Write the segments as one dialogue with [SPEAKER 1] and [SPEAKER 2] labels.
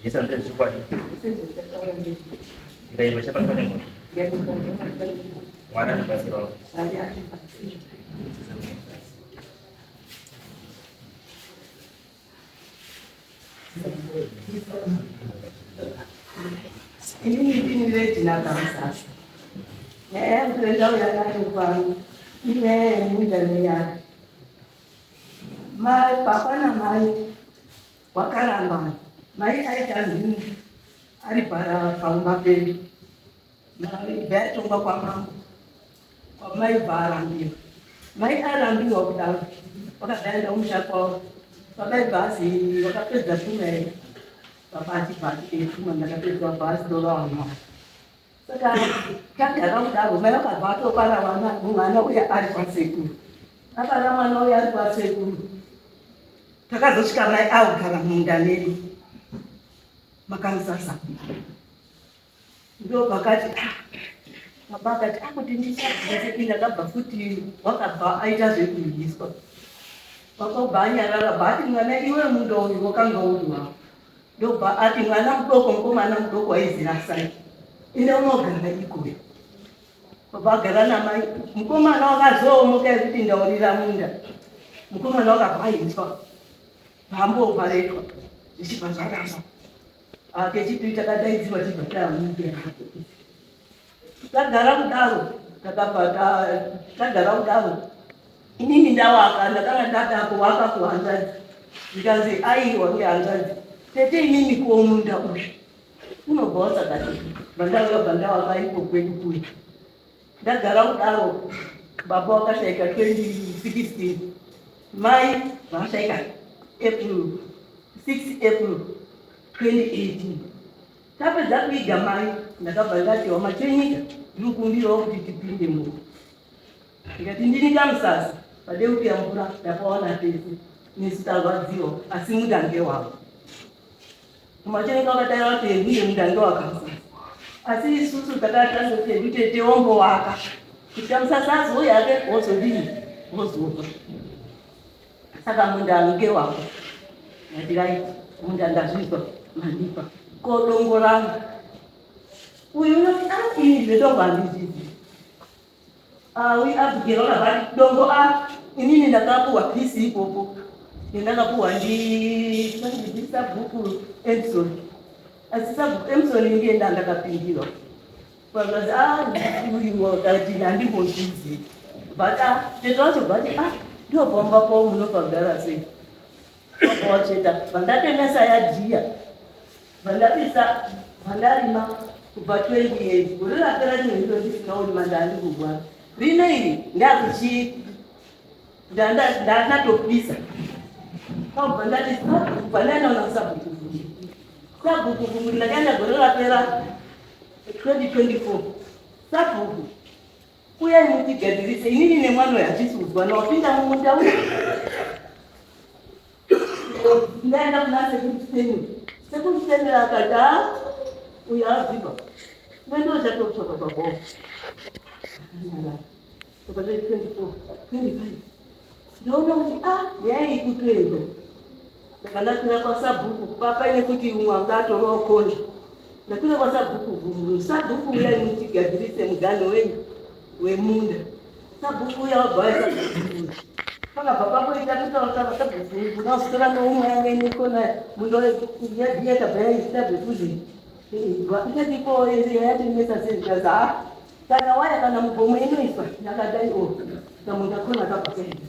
[SPEAKER 1] Yes, I'm just one. Kita yang siapa namanya? Mana nih pasti kalau
[SPEAKER 2] ini lagi nak sah. Beritahu yang lain bang, ini dia. Mai papa na mai wakaramba mai aita ni ari para paunga pe mai beto kwa mai barambi mai arambi okda oka dela umshako papa basi oka pesa tume papa ti manda ka pesa basi $1 saka kakara udago mai oka bato para wana ngana uya ari paseku akala mwana uya ari paseku takazosvika mai augara munda medu makamusasa ndo pakati baba akati akuti ndisaii ndakabva futi wakabva aita zvekuryiswa wakabva anyarara bati mwana iwe munda uyu wakanga uri wavo ndobva ati mwana mudoko mukomana mudoko waizira sai ine unogara ikoyo baba agara namai mukomana wakazoomuka ekuti ndaurira munda mukomana wakabva aiswa hambo paretwa zvichibva zvaramba kechipiri takadaidziwa tibva tamuke tagara kudaro inini ndawaka ndakanga ndatako waka kuhanzadzi ndikanzi aiwa ngehanzadzi tete inini kuomunda uyu unobva wasakati bandauya ndawaka iko kwedu kuya ndagara kudaro baba wakashaika 2016 mai vashaika April 6 April 2018 tapedza kuiga mai ndakabva ndati wamachenyika ndikumbirawo kuti tipinde munhu ndikati ndini kamusasa pade kupiya mvura ndapaona tese nesu tarwadziwa asi mudange wavo mumachenyika wakataira kuti ndiye mudange wakamusasa asi isusu takatanga kuti nditete wombowaka kuti kamusasa azouya ake wozodini wozopa saka mundange wako ndatirai munda ndazvizwa mandipa kodongorana uyu unoti ini zvedongo handizizi uyu abhigero kabati dongo inini ndakapuhwa pisi ipopo ndakapuhwa sabhuku Emson asi sabhuku Emson ndiye ndandakapindira pakazi uyu wakati handimbozizi but tetawacho bati ndobomba po munobvagara sei wacheta vandatemesa yadhiya vandapisa vandarima kubva 28 gore rapera rinendo ndisinaoni mandandi kugwara rino iri ndakuchi ndanatopisa kabva ndati kubva ndanaona sabhuku vumuri ndakaenda gore rapera 2024 sabhuku uyai mutigadirise inini nemwana uyu hatisuzwa nawapinda mumunda uyu ndaenda kuna sekutenera akati uyu avhibva mendo chatotsvaka paboo 25 ndaona kuti yai ikutoenda ndakandakwira kwasabhuku papaine kuti umwe anga atorawo konja ndakwira kwasabhuku vhumuru sabhuku uyai mutigadzirise mugano wenyu wemunda sabhuku uya wabvaisa pakabva pakoita kutaura sabhuku unastora noumwe yangainekona mundo yakabva yaisita zvekuzi ikatiko yayatemesa sezvikazi kana waya kana mugomo inoiswa yakadai kamunda kona kabvakaenda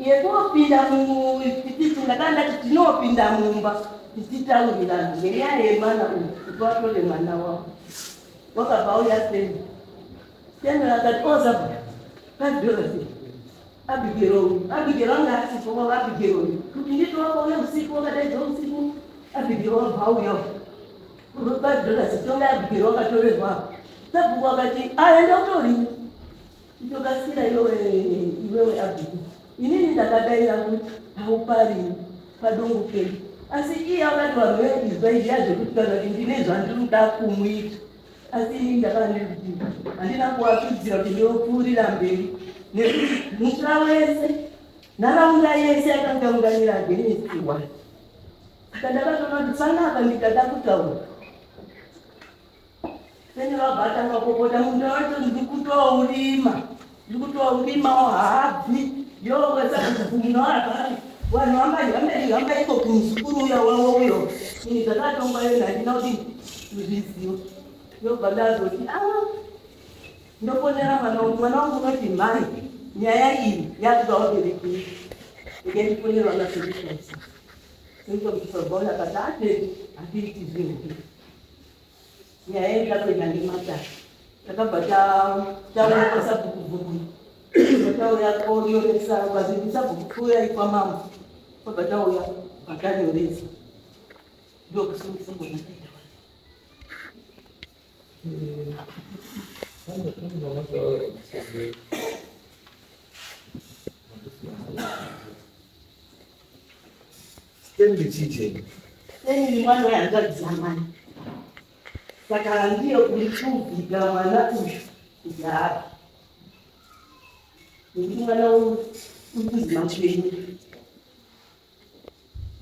[SPEAKER 2] yekopinda mutiti ndakandati tinopinda mumba tichitaurirana ngenyaya yemwana uyu kuti watore mwana wavo wakabva uya tena akati oza $5 Abigero anga asipo Abigero kuti ndito wako ule usiku wakadaidza usiku Abigero wabva uya $5 sitonga Abigero wakatorerwa sabhuku wakati enda utori ndokasira iwewe Abigero inini ndakadaira kuti haupari padongo pedu asi iye wakati vanhu veIsraeri yazvekuti kana kuti ndine zvandinoda kumuita asi ini ndakanekuti handina kuwatudzira kuti ndinopfuurira mberi nekuti musha wese nharaunda yese yakangaunganira Genesis 1 kadang-kadang sana akan dikatakan tahu. Tena wabata ngakopota muda wacho ndikutoa ulima wahabi yoweza kufunara wanu amba iko kumshukuru ya wao huyo ni tatato mbayo na dinodi ndio yo balazo ndoponera mwanangu ngati mai nyaya hii ya kudodeleki ngeni ponera na solution ndio mtobona katate akiti zingi nyaya kwenye ndimata takabata tawo kwa buku tawo ya korio pesa kwa buku ya kwa mama kwa tawo ya akani ulezi ndio kusungu na
[SPEAKER 3] Stendi chiche.
[SPEAKER 2] Ni mwana ya ngazi zamani. Sakarandio kulifupi kama na ya. Ni mwana machini.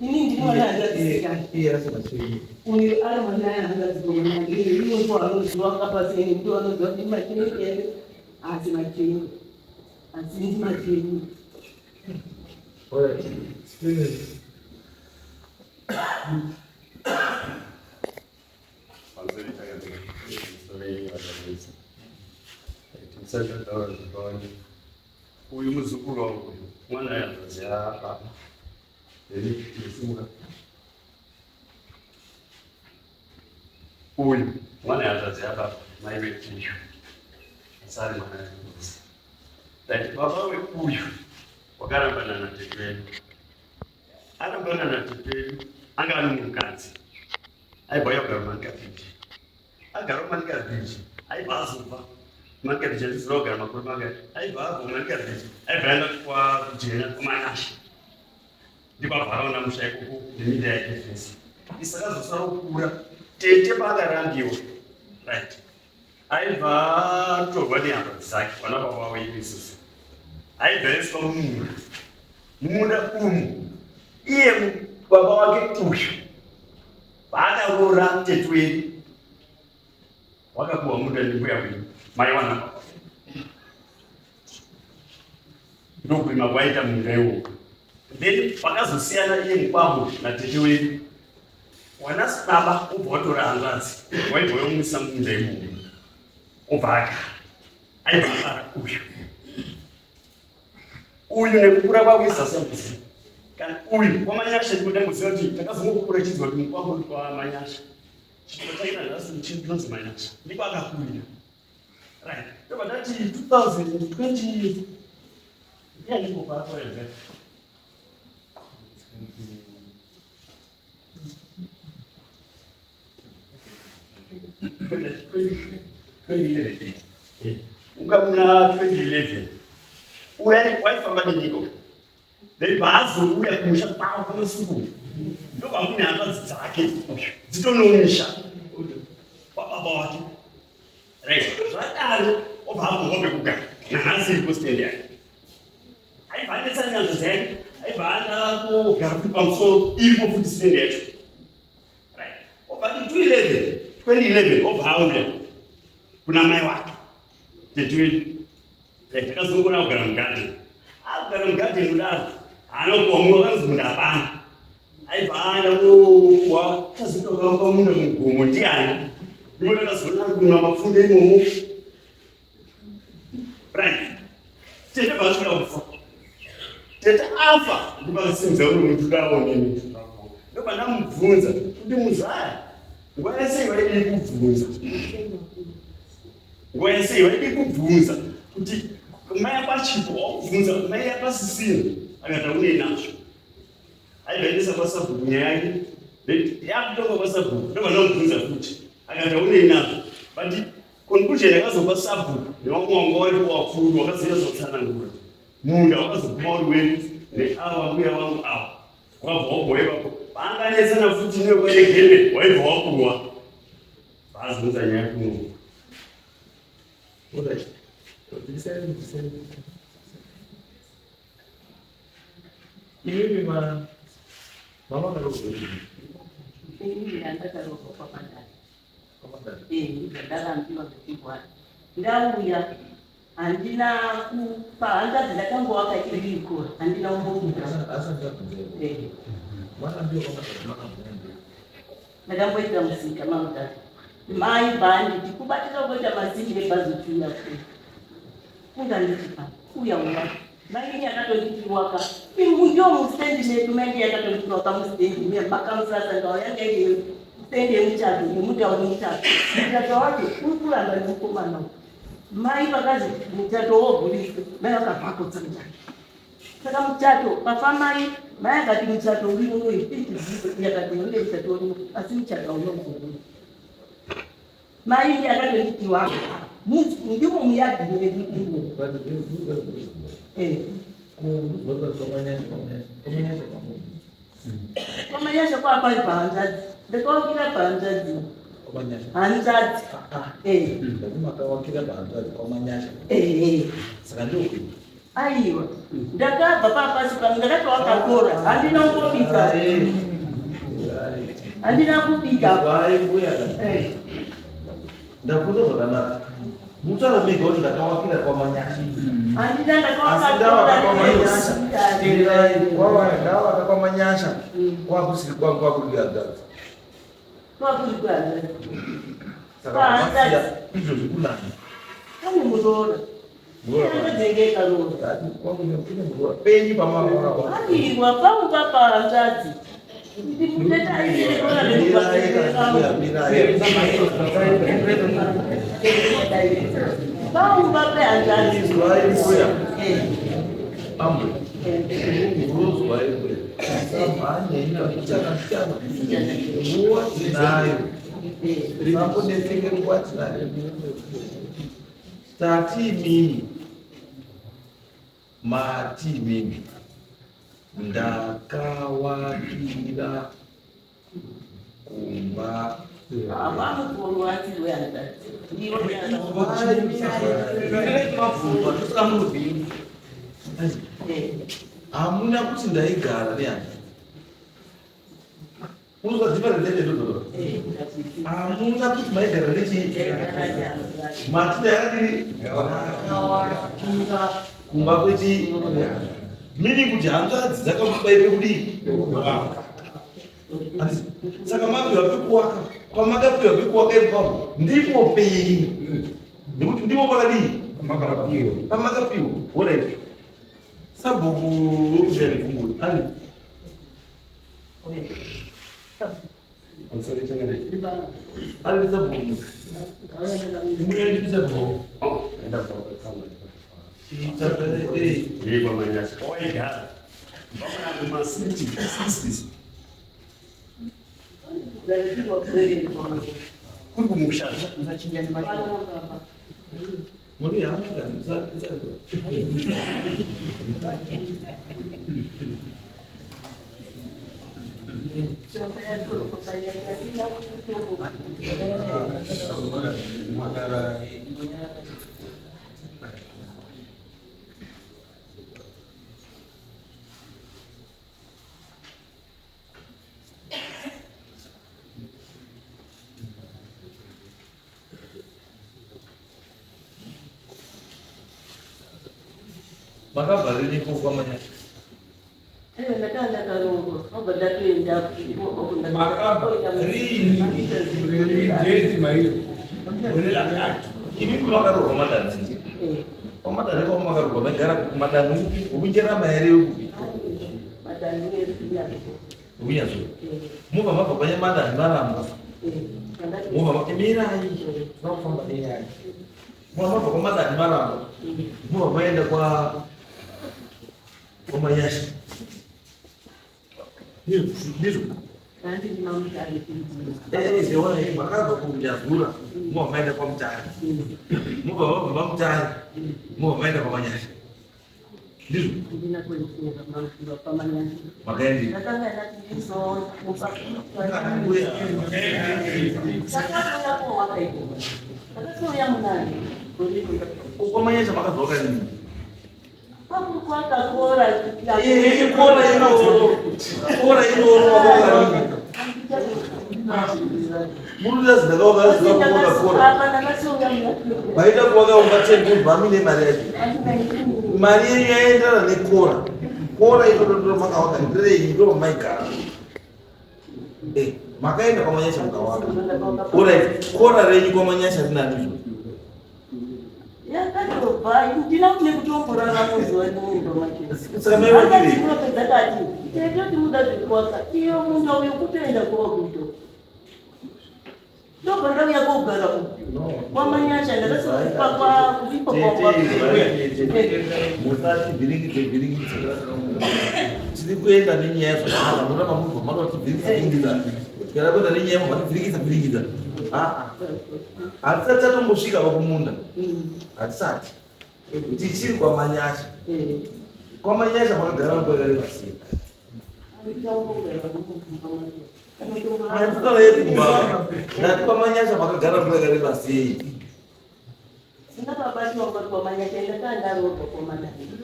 [SPEAKER 2] Ini mwana ya ngazi gani?
[SPEAKER 3] Iya rasa machini.
[SPEAKER 2] Uni ala mwana ya ngazi gani? Ni kwa ndio kapa sini ndio ndio machini yeye. Asi machini. Asi machini.
[SPEAKER 3] Oye, stendi.
[SPEAKER 1] Huyu mzukuru wangu mwana ya hapa huyu mwana ya hapa na ile kisho asali mwana ya lakini baba wewe huyu wakara bana na tepeni ana bana na tepeni anga ni mkanzi ai boya kwa manga fiti aga manga fiti ai bazuva manga fiti slogan makuru manga ai babu manga fiti ai bana kwa jina kumanashi ndipo varona mushaiko nemida ya defense isakazo sarokura tete bakarambiwa right aiva tobva nehambo dzake vana baba vavo ivisusu aibvaiswa mumunda umu iye baba wake uyu vaakaroora tete wedu wakapuwa munda ndimbuya wedu mai wana baba ndokurima kwaita munda iwoku then pakazosiyana iye mukwambo natete wedu wana baba ubva watora hanzvadzi waibva yomwisa munda imomo ubva aka aibva abara uyu nekukura kwakuisa sembuzi kana uyu wamanyasha ndikudanguziva kuti takazongokura chidzwa kuti mukwambo kwamanyasha chikoro chaina nhasi chinonzi manyasha ndiko akakurira right ndobva tati 2020 iyanikokwaakoeve ukamuna 2011 waifamba nenyiko then bhaazouya kumusha kwavo kunosuku ndobva mune hanzvadzi dzake dzitonomusha wababa wake right zvadaro obva agohobe kugara nanhasi iri kustendi yake aibva anetsa nyanzvo dzake aibva anda kugara kuti pamusoro iripo futi stendi yacho right obva 2011 obva auya kuna mai wake tetuwedu takazongona kugara mugadheni akugara mugadheni kudaro haanokuwa mumwe vakanzi munda hapana aibva aenda kuwa tazotokamba munda mugomo ndiani ndimo takazona kuna mafundo imomo right tete vasvika kufa tete afa ndipakasimudza kuti muntu daoneni ndobva ndamubvunza kuti muzaya nguva yese vaidi kubvunza nguva yese vaidi kubvunza kuti mai pachipo wakubvunza mai yapasisina akati une nazvo aibvaendesa kwasabhuku nyaya yake yakutonga kwasabhuku ndobva ndamubvunza futi akati une nazvo but conclusion yakazopa sabhuku newamwanga wari wakuru wakazoita zokutsanangura munda wakazoguma uri wedu neava mbuya vangu ava wabva wabhoevapo vaanganetsana futi neweregeme waibva wakurwa vaazunza nyaya kuno
[SPEAKER 3] Ini memang mama kalau
[SPEAKER 2] Mimi nataka roho kwa pandani.
[SPEAKER 3] Kwa mandani.
[SPEAKER 2] Ndarambiwa ngekibwana. Ndauya andina kupaanza ndakango wakachiriko andina umbuka.
[SPEAKER 3] Asa ndakunze. Mwana ndio kwa mandani.
[SPEAKER 2] Ndakamboita musika mamuta. Mai bandi tikubatira kuita mazinge bazotuya ku. Kungandipa uya uya. Mai yakatonditiwaka. Ndio mustendi netumendi yakatonditiwaka mustendi mimi mpaka msasa ndo yange stendi mchadu ni muda wa mchadu. Mchadu wake kulanda nikomana. Mai bakazi mchadu wobuli nayo kapako tsanja. Saka mchadu pafamai mai ngati mchadu ulimo ipindi yakati ndio mchadu asi mchadu unomo. Mai yakatonditiwaka. Ndimo muyadi ndimo. Komanyasha kwa pali paanzazi. Ndikokira paanzazi. Anzazi.
[SPEAKER 3] Lazima kawakira paanzazi komanyasha. Saka ndio kuno.
[SPEAKER 2] Aiwa. Ndakabva papasi pano ndakatowakakora. Handina ngobika. Handina kubika.
[SPEAKER 3] Vai mbuya. Ndakuza zvakanaka. Mutsara mega kuti ndakawakira komanyasha.
[SPEAKER 2] Handina ndakawakakora komanyasha.
[SPEAKER 3] Ndawaka komanyasha. Kwakusiri kwangu kwakurigadaza.
[SPEAKER 2] Kwakurigadaza.
[SPEAKER 3] Saka izvozvi kunani.
[SPEAKER 2] Kane murora. Ndakadzengeka rora.
[SPEAKER 3] Penyi pamavara.
[SPEAKER 2] Haiwa pauka paanzazi. Ndikuteta ile rora pauka paanzazi.
[SPEAKER 3] Ambo. Uruzu waimwe. Samanye ina nguwa tinayo. Risambo nesenge nguwa tinayo. Tati mimi. Mati mimi. Ndakawakira kumba.
[SPEAKER 2] Abamu kuruati weanzazi. Ndiyo
[SPEAKER 3] hamuna kuti ndaigara nehanzvadzi. Unoziva renderedodo. Hamuna kuti maigara nechii. Matinda yakadini ndakawakira kumba kwechii. Mini kuti hanzvadzi dzakamubaire kudii. Saka mapiwa pekuwaka. Pamakapiwa pekuwaka ipapo ndipo pei. Nekuti ndipo pakadii. Pamakapiwa. Alright. Sabhuku rokuzvare kumuri ari ari sabhuku muyendi sabhuku
[SPEAKER 1] Manyasha waigara vamwana kumasiti kuri kumushanda usachinyani
[SPEAKER 3] muri hamwe makabvarini kufa Manyasha.
[SPEAKER 2] Ndakanda karongo obva ndatoenda
[SPEAKER 3] Ini kumakarohwa madani. Pamadani kwamakarohwa magara kumadani ukunjerama here ukupi. Ukunyazo. Mubva mabva kwenye madani maramba. Mubva mirai. Nofamba neyai. Mubva mabva kwamadani maramba. Mubva maenda kwa Manyasha. Ndizvo. Ndiona hii makabva kumjazura. Mubva maenda kwa Mutare. Mubva mabva paMutare. Mubva maenda kwa Manyasha. Ndizvo. Makaendi. Kwa Manyasha makadzoka nini? Kora ino. Muruza zindakaoka zinakuoka baita kuwaka ungatenge bhamine mari yacho mari yenyu yaendana nekora kora itototora makawaka ndirei ndo maigara makaenda kwamanyasha mukawaka kora renyu kwamanyasha rinanizvo
[SPEAKER 2] yakatobva ndina kune kutomborana muzi waimundo
[SPEAKER 3] saka maivatirei
[SPEAKER 2] makati toti muda zvekuwaka iyo munhu auye kutoenda kuvakuto ndobva ndauya kogara kwamanyasha ndakasopakwa
[SPEAKER 3] musati vhiringidze tiri kuenda nenyaya zvakanaka muna mamubva makati vhiringidza kana kuenda nenyaya mavhativhiringidza hatisati tatombosvika pakumunda hatisati tichiri kwamanyasha makagara makagare pasii Andikala yekumba ndati kwamanyasha makagara makagare pasii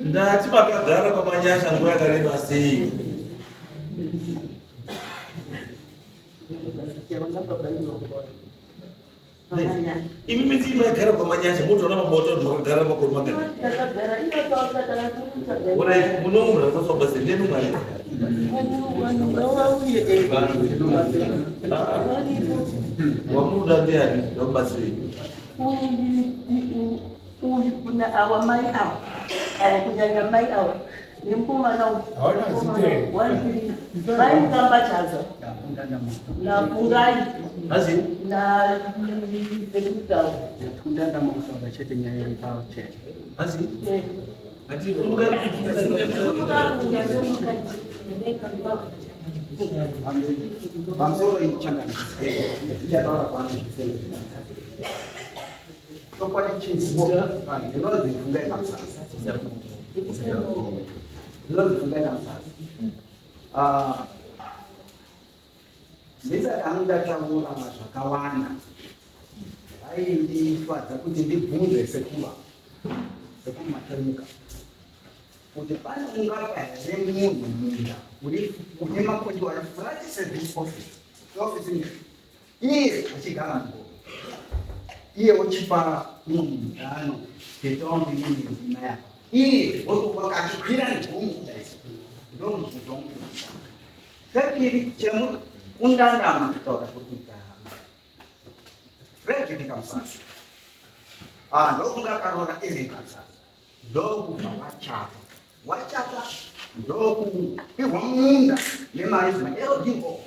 [SPEAKER 3] ndati makagara kwamanyasha nguva yakareba sei imi miti magara kwamanyasha motoona mamoto makagara makuru magari munomura kwasobase ndenumari wamuda ndiani ndomubasirei
[SPEAKER 2] kuna awa mai awa kunyanya mai awa nempumalao vaingambachaza na pungai
[SPEAKER 3] asi
[SPEAKER 2] na ekutao
[SPEAKER 4] kundandamakusava chete nyaya iripao chete
[SPEAKER 3] asi
[SPEAKER 4] pamusoro ichataura kwanosvisei chokwadi chinzivo ndinozifungai kamusasa ndinozifungai kamusasa ndisati anondataura zvakawanda aindifadza kuti ndibvunze sekumatarimuka kuti pane ungapa here munhu munda une makoti wayo flat service office iye achigara ngo iye ochipa munhu mudano ndetaunge ine maya iye otova kachikwira negomo kudaisi ndomuzvuzongo chepiri chemundandama kutaura kuti Frederick Kamsasa ndokungakarora iri Kamsasa ndokubva wachata ndokupirwa munda nemari dzemaLDO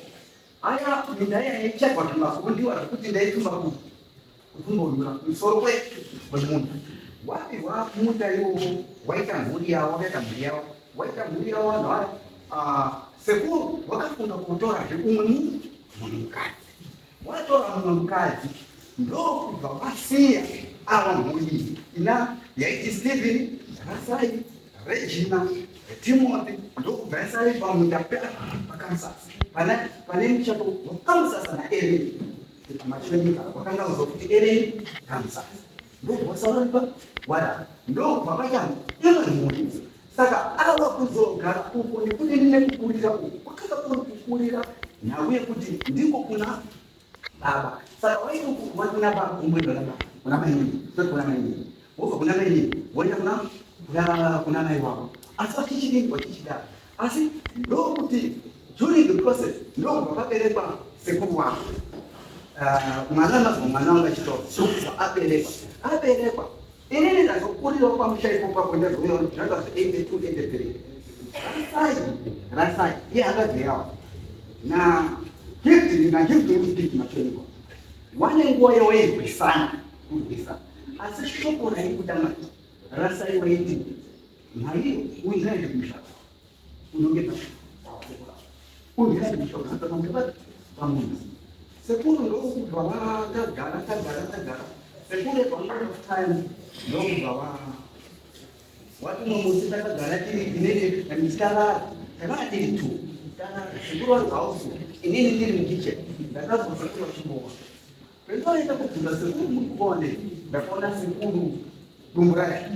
[SPEAKER 4] aya minda yaichekwa zvemakundiwa zvekuti ndaituma kumbonyura kumusoro kwemunda wapirwa munda iwowo waita mhuri yavo vanhu sekuru wakafunda kutorazve umwe munhukadzi watora mumwe mukadzi ndokubva wasiya ava mhuri ina yaiti Stephen, Rasai, Regina, Timothy ndokubva yasari pamunda paKansas pane muchato waKansas naErin machonika wakanga uzokuti Erin Kansas ndokubvasauripa wada ndokubva vaita imwe mhuri saka ava kuzogara uko nekuti ndine kukurira uko wakanga kukurira nawe kuti ndiko kuna baba saka waiti kuna baba kumbwendwa kuna mai wobva kuna mai woenda kuna mai wako asi wachichidini wachichidaro asi ndokuti during the process ndokubva vaberekwa sekuru wako mwana mazwa mwana wanga chitoro sokubva aberekwa inini ndazokurirawo pamusha ipopapo ndazoyawo zvanga zve 82 Rasai iye akabveyawo na gifti machoniko wane nguva yawairwisana asi shoko raikutanga Rasai waiti mai uingaende kumusha unongeza uingaende kumusha unatanongeza pamunzi sekuru ndokubva vakagara sekuru pamwe of time ndokubva wati mumusi takagara tiri inene ndisitara takanga tiri tu sekuru vari pausi inini ndiri mukichen ndakazwa sekuru vachimbowa pendoaita kubvunza sekuru mukuvone ndakaona sekuru dumbu raya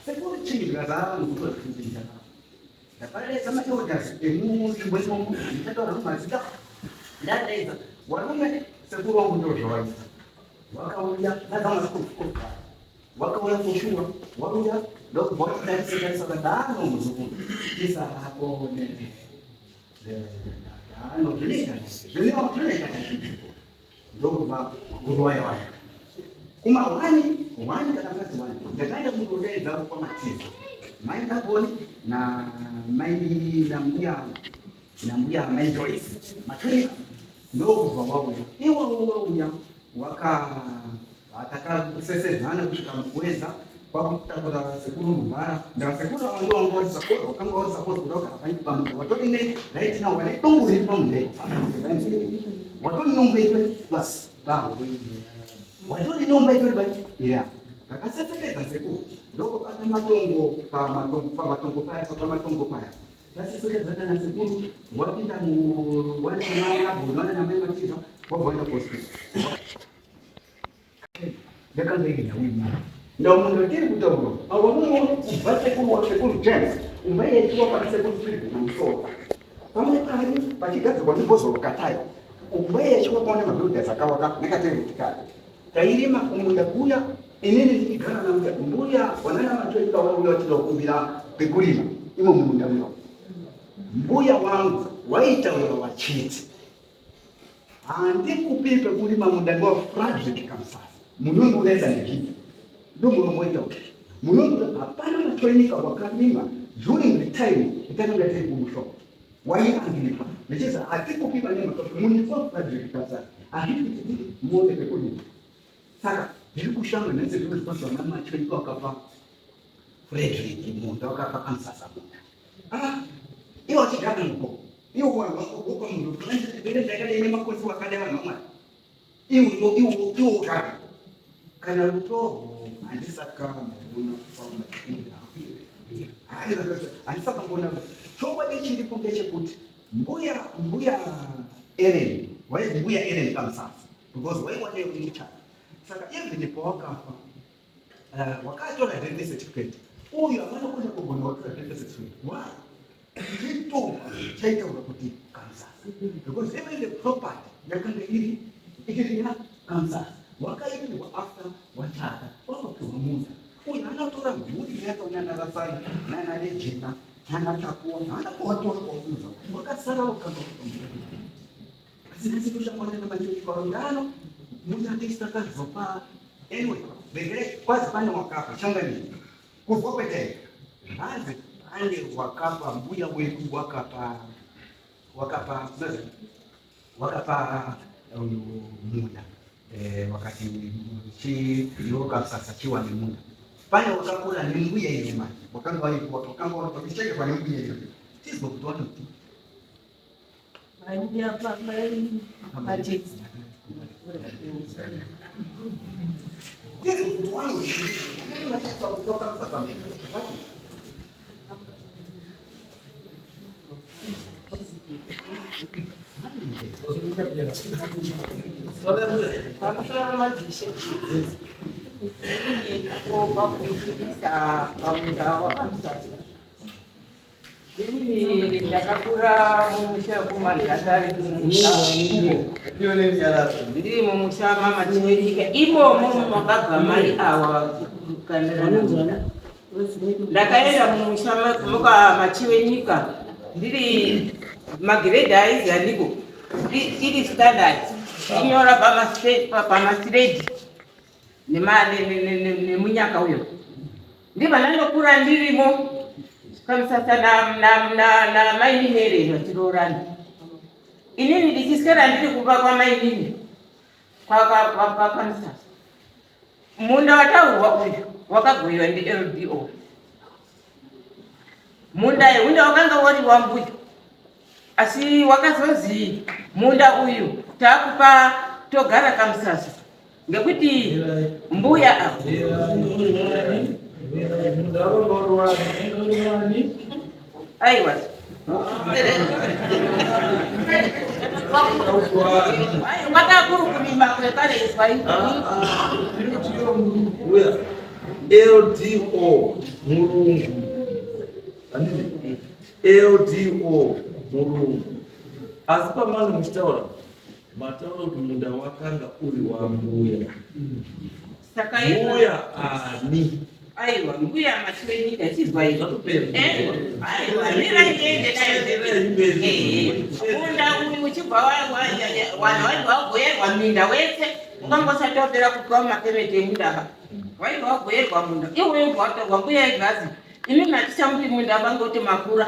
[SPEAKER 4] sekuru chingi ndikazara nokuti vazvifunzisa ndakaedza maelders emunzvimbo imomo ndichataura mumazita Ndadaidza warume sekuru wangu ndio zvawaita. Wakauya nazama kufuka. Wakauya kushua, wakauya ndokubona kuti saka dano muzukuru. Kisa hapo anopeleka ndokuva kuroya waya kuma wani kana kazi wani ndakaenda kundodedza kwa matizo mai ndaboni na mai nambuya mai Joyce matweni ndokuva wauya iwauya ataka kusesedzana kusvika mukuwedza kwakutakura sekuru Mubhara ndasekuru wangongoza wakangoza kudoka paipamba watodine right now wale tongo riri pamunde watodi nomba itwe basi bawo watodi nomba itwe basi ya akasetekeza sekuru ndoko kana matongo paya tasetekeza kana sekuru wapinda mu wale mwana na mema tizo wabona posti ndakangenya wina ndio mundu kile kutoka au mundu basi kwa sekuru James umbaye tu kwa sekuru Philip msota kama kali pakigaza kwa nibozo katai umbaye chukua kwa madudu zakawa kama nakatende tikali kairima kumunda kuya inene nikigana na mbuya wanana matweka wao yote kumbira pekulima imo munda mno mbuya wangu waita wao wachiti andi kupipe kulima munda kwa Frederick Kamsa munungu unaweza nikitu ndugu mmoja munungu hapana matwenika wakalima during the time itanunga tena kumsho wayiangilipa necheza atikupipa nyama kwa munifo Frederick Kamsa ahidi mmoja pekoni saka nilikushanga neze vile sponsor mama twenika wakapa Frederick munda wakapa Kamsa munda hiyo kidana mko hiyo wako mundu ndio ndio ndio makozi wakadema mama hiyo kana ruto andisaka mbona kufanya kinga andisaka mbona choba chiri kungeche kuti mbuya Ellen wale mbuya Ellen Kamsa because wale wale unicha saka hivi ndipo wakafa wakati wa identity certificate huyu amana kwenda kubona watu identity certificate why kitu chaita unakuti Kamsa because even the property yakanga ili ikifika Kamsa wakaidi wa after wataka wakuumuza huyu anatora mjudi hata unaenda sana na analejeta anatakuwa anakuwa watu wakuuza wakasara wakatoka sisi tushamwona na maji kwa ndano mmoja atistaka zopa anyway begere kwanza pande wakapa changani kufope tena anze ande wakapa mbuya wetu wakapa muda wakati yoka sasa chiwa ni muda pale wakakula ni mbuya ile maji wakanga wakicheka kwa mbuya ile sisi kutoa tu
[SPEAKER 2] Maji hapa maji
[SPEAKER 5] Ini ndakakura mumusha kumandatari ndiri mumusha mama chiwerika imo mumagabva mai awa kukandirana ndakaenda mumusha muka machiwenyika ndiri magiredi aizi andiko iri standard inyora pamasiredi nemunyaka uyo ndiva nandokura ndirimo Kamsasa na maini mere vatirorana inini ndichisikera ndiri kubva kwamainini kwa Kamsasa munda wataurwa uyu wakagoyiwa ndi-LDO munda wakanga wari wambuya asi wakazozi munda uyu takupa togara Kamsasa ngekuti mbuya apo aiwa wakakuru kumimba kwekare iswaini
[SPEAKER 3] LDO mulungu LDO mulungu asi pamano muchitaura matauro kuti munda wakanga uri wambuya.
[SPEAKER 5] Saka
[SPEAKER 3] mbuya ani
[SPEAKER 5] aiwa mbuya matwenyika chizwa izvo aiwa mira iende nayo munda uyu uchibva vanhu vaibva vagoyerwa minda wese ungangosatopera kupiwa mapemeti emundaba waibva wagoyerwa munda iwe ibva watorwa mbuya egasi ini natichamuri mundaba ngoti makura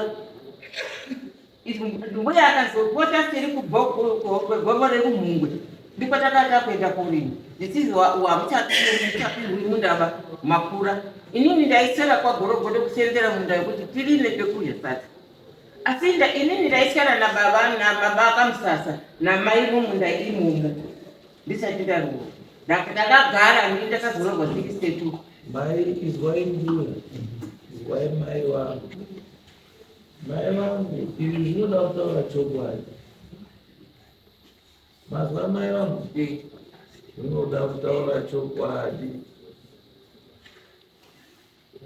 [SPEAKER 5] mbuya akazopota siri kugomo rekumhungwe ndiko takata kuenda kurima zisizi wamuchapirwi mundaba makura inini ndaisara kwagorogodo kusenzera munda yekuti tirine pekudya sasa asi inini ndaisara nababa akamusasa namai vomunda imomo ndisati ndarowa ndakagara ndii ndakazororwa 62
[SPEAKER 3] mai izwai mbuya izwai mai wangu. Mai wangu izvi zvinoda kutaura chokwadi. Mazwa mai wangu zvinoda kutaura chokwadi.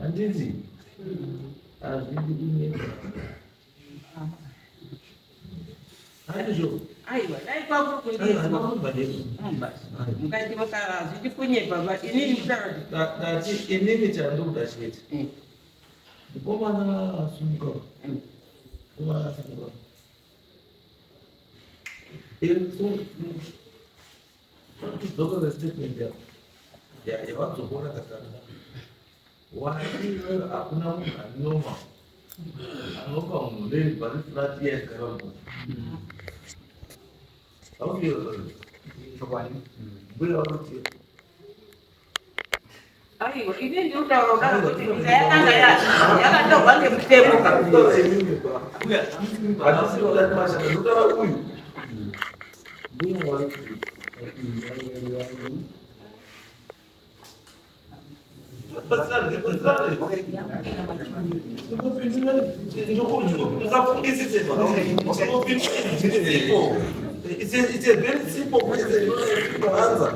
[SPEAKER 3] Handiti hazvidi kunyepa. Handizvo
[SPEAKER 5] aiwa dai kwakurikundizwa mukati hazvidi kunyepa but inini
[SPEAKER 3] dati inini chandoda chete mukomana asumuka mukomana asumuka kudzoka kwestatement yavadzokona kakana wani hakuna munhu anoma anopa munhu vari flat yagara munhu mbuya vanoti
[SPEAKER 5] aiwa ini ndinotaura kudaro kuti nyika yakanga yakatorwa ngemutemo
[SPEAKER 3] ndotaura uyu mbuya wari It's a very simple question. Answer.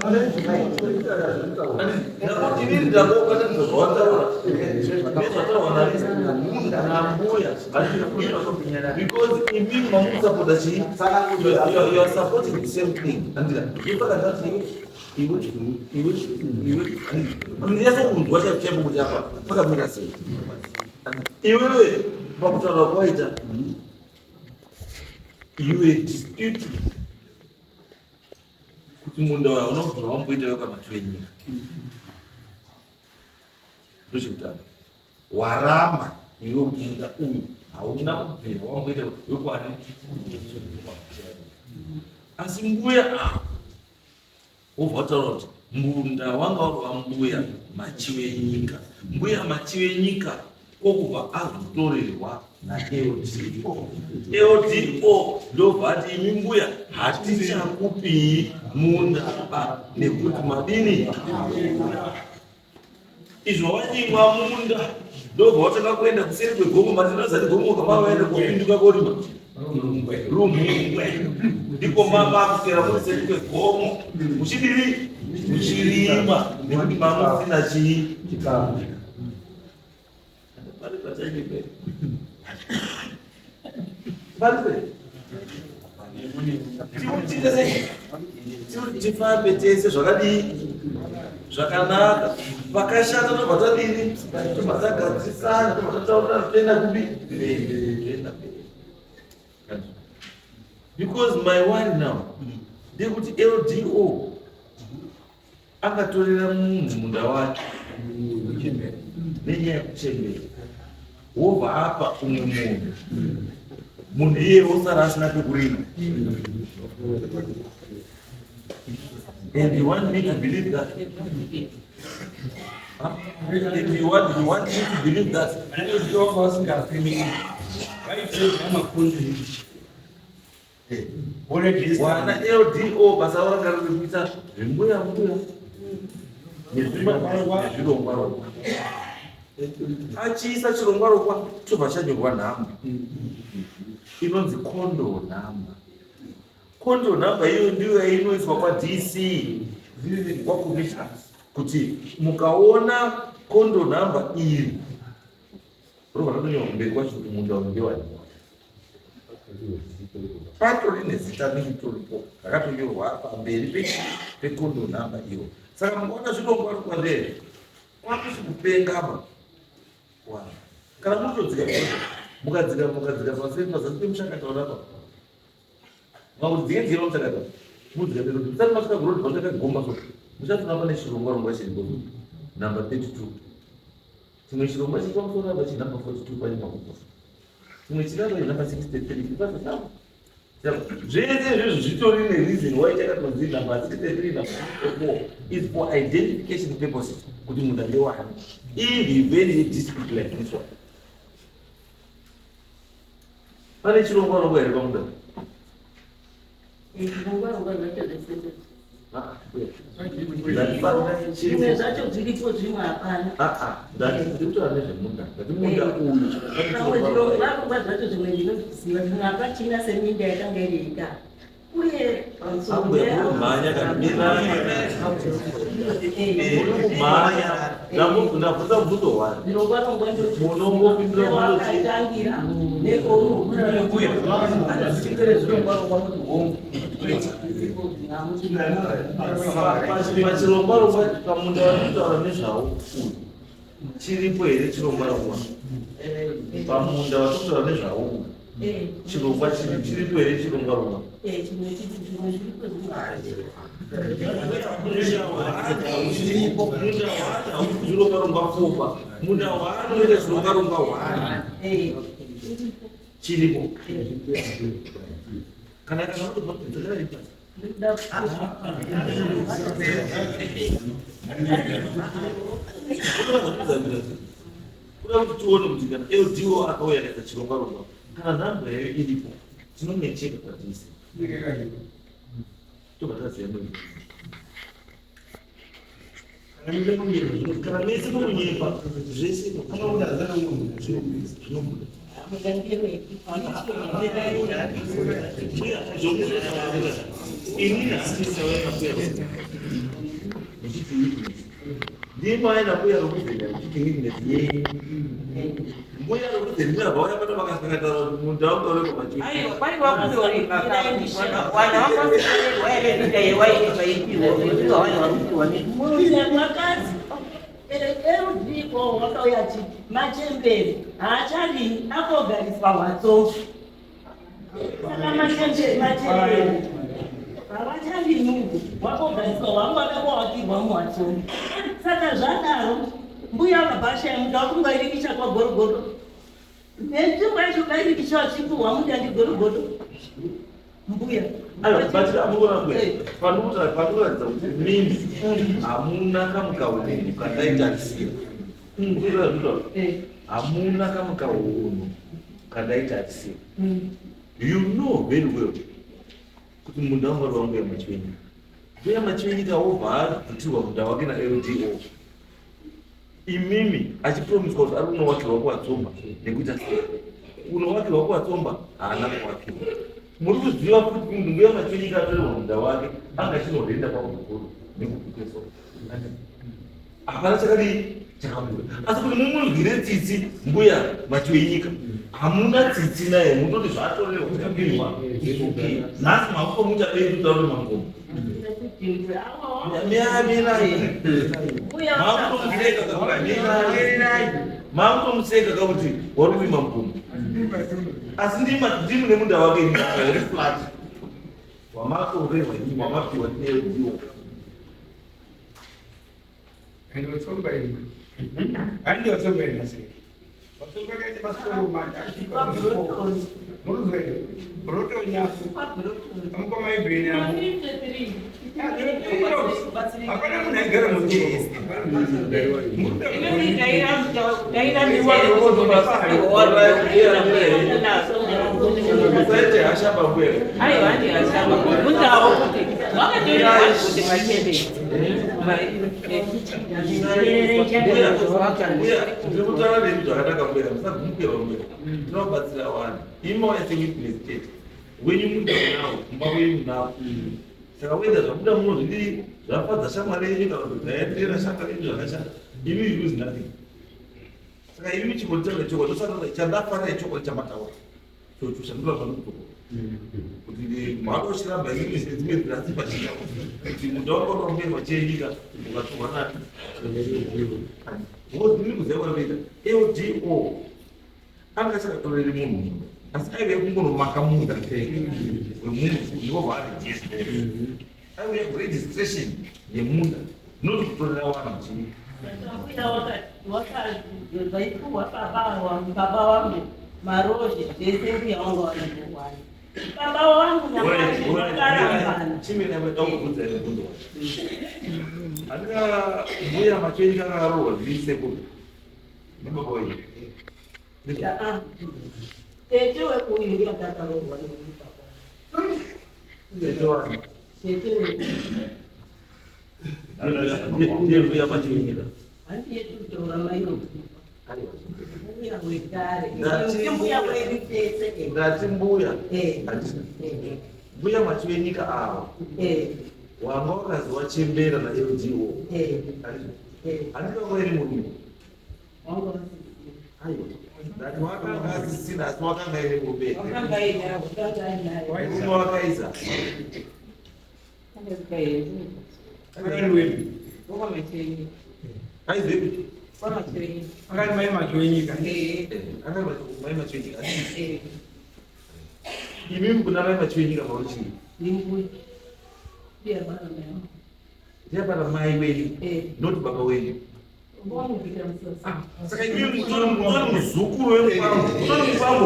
[SPEAKER 3] Because in being you are supporting the same thing. You dispute kuti munda wayo unobvira wamboita weka matwenyi ndozvekutanga warama iwe munda uyu hauna kubvira wamboita wekwani asi mbuya wobva wataura kuti munda wanga uri wambuya machiwe nyika mbuya machiwe nyika okubva azotorerwa naEODO. EODO ndobvati imi mbuya hatichakupi munda nekuti madini izvo wanyimwa munda ndobva watanga kuenda kuseri kwegomo matinozati gomo kama waenda kopinduka korima rumhungwe ndiko makusera kuseri kwegomo muchidiri muchirima nekuti mamusina chikamu tifambe tese zvakadii zvakanaka pakashata tobva tadini tobva tagadzisana tobva tataura toenda kubi because my worry now ndekuti LDO akatorera munhu munda wake nenyaya yekuchembera wobva apa umwe munhu iye osara asina pekurima. And you want me to believe that? If you want me to believe that? Wana LDO basa vanga rikuita zvimbuya nezvirongwa achiisa chirongwa rokwa chobva chanyorwa nhamba inonzi kondo nhamba. Kondo nhamba iyo ndiyo yainoiswa kwaDC kwakomishina kuti mukaona kondo nhamba iri robva ratonyorwa mberi kwacho kuti munda uyu ndewani patori nezita nekutoripo rakatonyorwa pamberi pekondo namba iyo. Saka mukaona zvinongwa kwandere kwakusi kupengama kana mutodzika mukadzika pazasi pemushakataura pa makudzikedzira mushakata mudzika pekuti musati masvika goroti patakagomba so muchatona pane chirongwa chiripo namba 32 chimwe chirongwa chiri pamusoro apa chinamba 42 pane makupo chimwe chinamba namba 63 pasasamo zvese izvozvo zvitori nereason why chakatonzi namba 63 namba 4 is for identification purposes kuti munhu andewani in the very district like this one. Pane chirongwa here pamunda
[SPEAKER 2] zvimwe zvacho zviripo zvimwe hapana.
[SPEAKER 3] ndakutaura nezvemunda ngati munda uyu
[SPEAKER 2] zvirongwa zvacho zvimwe ndinoziva zvimwe hapachina seminda yakanga iri yega uye
[SPEAKER 3] mhanya ndabvunza bvunzo wani
[SPEAKER 2] munongopinduraaitangira
[SPEAKER 3] pachirongwarongwa pamunda vanotaura nezvavo chiripo here chirongwarongwa pamunda vatotaura nezvavo chirongwa chiripo here chirongwarongwa zvirongwarongwa fopa munda waanoita zvirongwarongwa hwani chiripo kana kanaaaa kuda kuti tione kuti kana LDO akauya kaita chirongwarongwa kana nhamba yayo iripo tinongecheka padhise tobva taziva kana mese mumunyepa zvese zvinobuda ndimaenda kuya rokuzenda chitingirinezi mbuya rokuzenda vauya pano vakasangataura kuti munhu aungaureko
[SPEAKER 2] machimwakazi erudhiko wakauya chi machembere haacharimi akogariswa mhatso saka machembere havacharimi wakogariswa wangada kuvakirwa mumhatso saka zvadaro mbuya mabhasha yemuda wakungairikisha kwagorogodo nenzvimbo yacho kairikisha vachipuhwa muda ndigorogodo mbuya
[SPEAKER 3] panoratidza kuti mimi hamuna kamukaunhu kandaitarisira hamuna kamukaunhu kandaitarisira you know very well kuti munda wamwari wangu yamachwenyika uya machwenyika wobva adzitirwa munda wake naLDO imimi achipromiswa kuti ari kunowakirwa kuvatsomba nekuita kunowakirwa kuvatsomba haana kuwakirwa muri kuziva kuti munhu nguya machwenyika atorerwa munda wake anga chinorenda pamuguru nekupikeso hapana chakadii chakabuda asi kuti mumunzwire tsitsi mbuya machwenyika hamuna tsitsi naye munoti zvatorerwa kutambirwa nhasi makuko muchadei kutaura mangomo makutomuseka kakuti wari kuima mugomo asi ndimu nemunda wake iri flat wamatorerwa wamapiwa neLDO ndikutaura nemi zvakanaka mbera musagumukirwa mbera tinobatsira vanhu imawaisengiplestate wenyu muda nawo mumba wenyu nawo saka wenda zvabuda munozvidii zvafadza shamwari yenyu kana kuti dzayaenderera shanga renyu zvakashata imi use nothing saka imi chikotaura chokwadi ndosataura chandafanira chokwadi chamataura chocho chandinofanira kutokua Kuti mwana chiramba izvi zvimwe zvinasipa chika kuti mutongo nomberwa chenyika ukatumana ngozini kuzewa vita LDO anga sakatorere munhu asi aive kungonomaka munda peke wemunhu ndiwo varegister aive registration yemunda not kutorera vanhu chii
[SPEAKER 2] baba wangu maroje zvese mbuya wangu wanongowani baba wangu nakarambana
[SPEAKER 3] chimene amatangobvunza ine bvunzo andika mbuya machenji akarohwa zvise kuti ndibaba wenyu
[SPEAKER 2] tete wekuyu ndiye akakarohwa
[SPEAKER 3] tete wangu ndiye mbuya machenji
[SPEAKER 2] handiye tutora mairo
[SPEAKER 3] ndati mbuya mbuya macho enyika ava wanga wakazowachembera naLDO handika kwairi murume ndati wakanga asisina asi wakanga ine murume murume wakaisa aizepi
[SPEAKER 6] akati mai macho enyika
[SPEAKER 3] mai macho enyika imi kuna mai macho enyika mauchii ndiyabara mai wenyu noti baba wenyu saka imi mutori muzukuru wemufambo mutori mufambo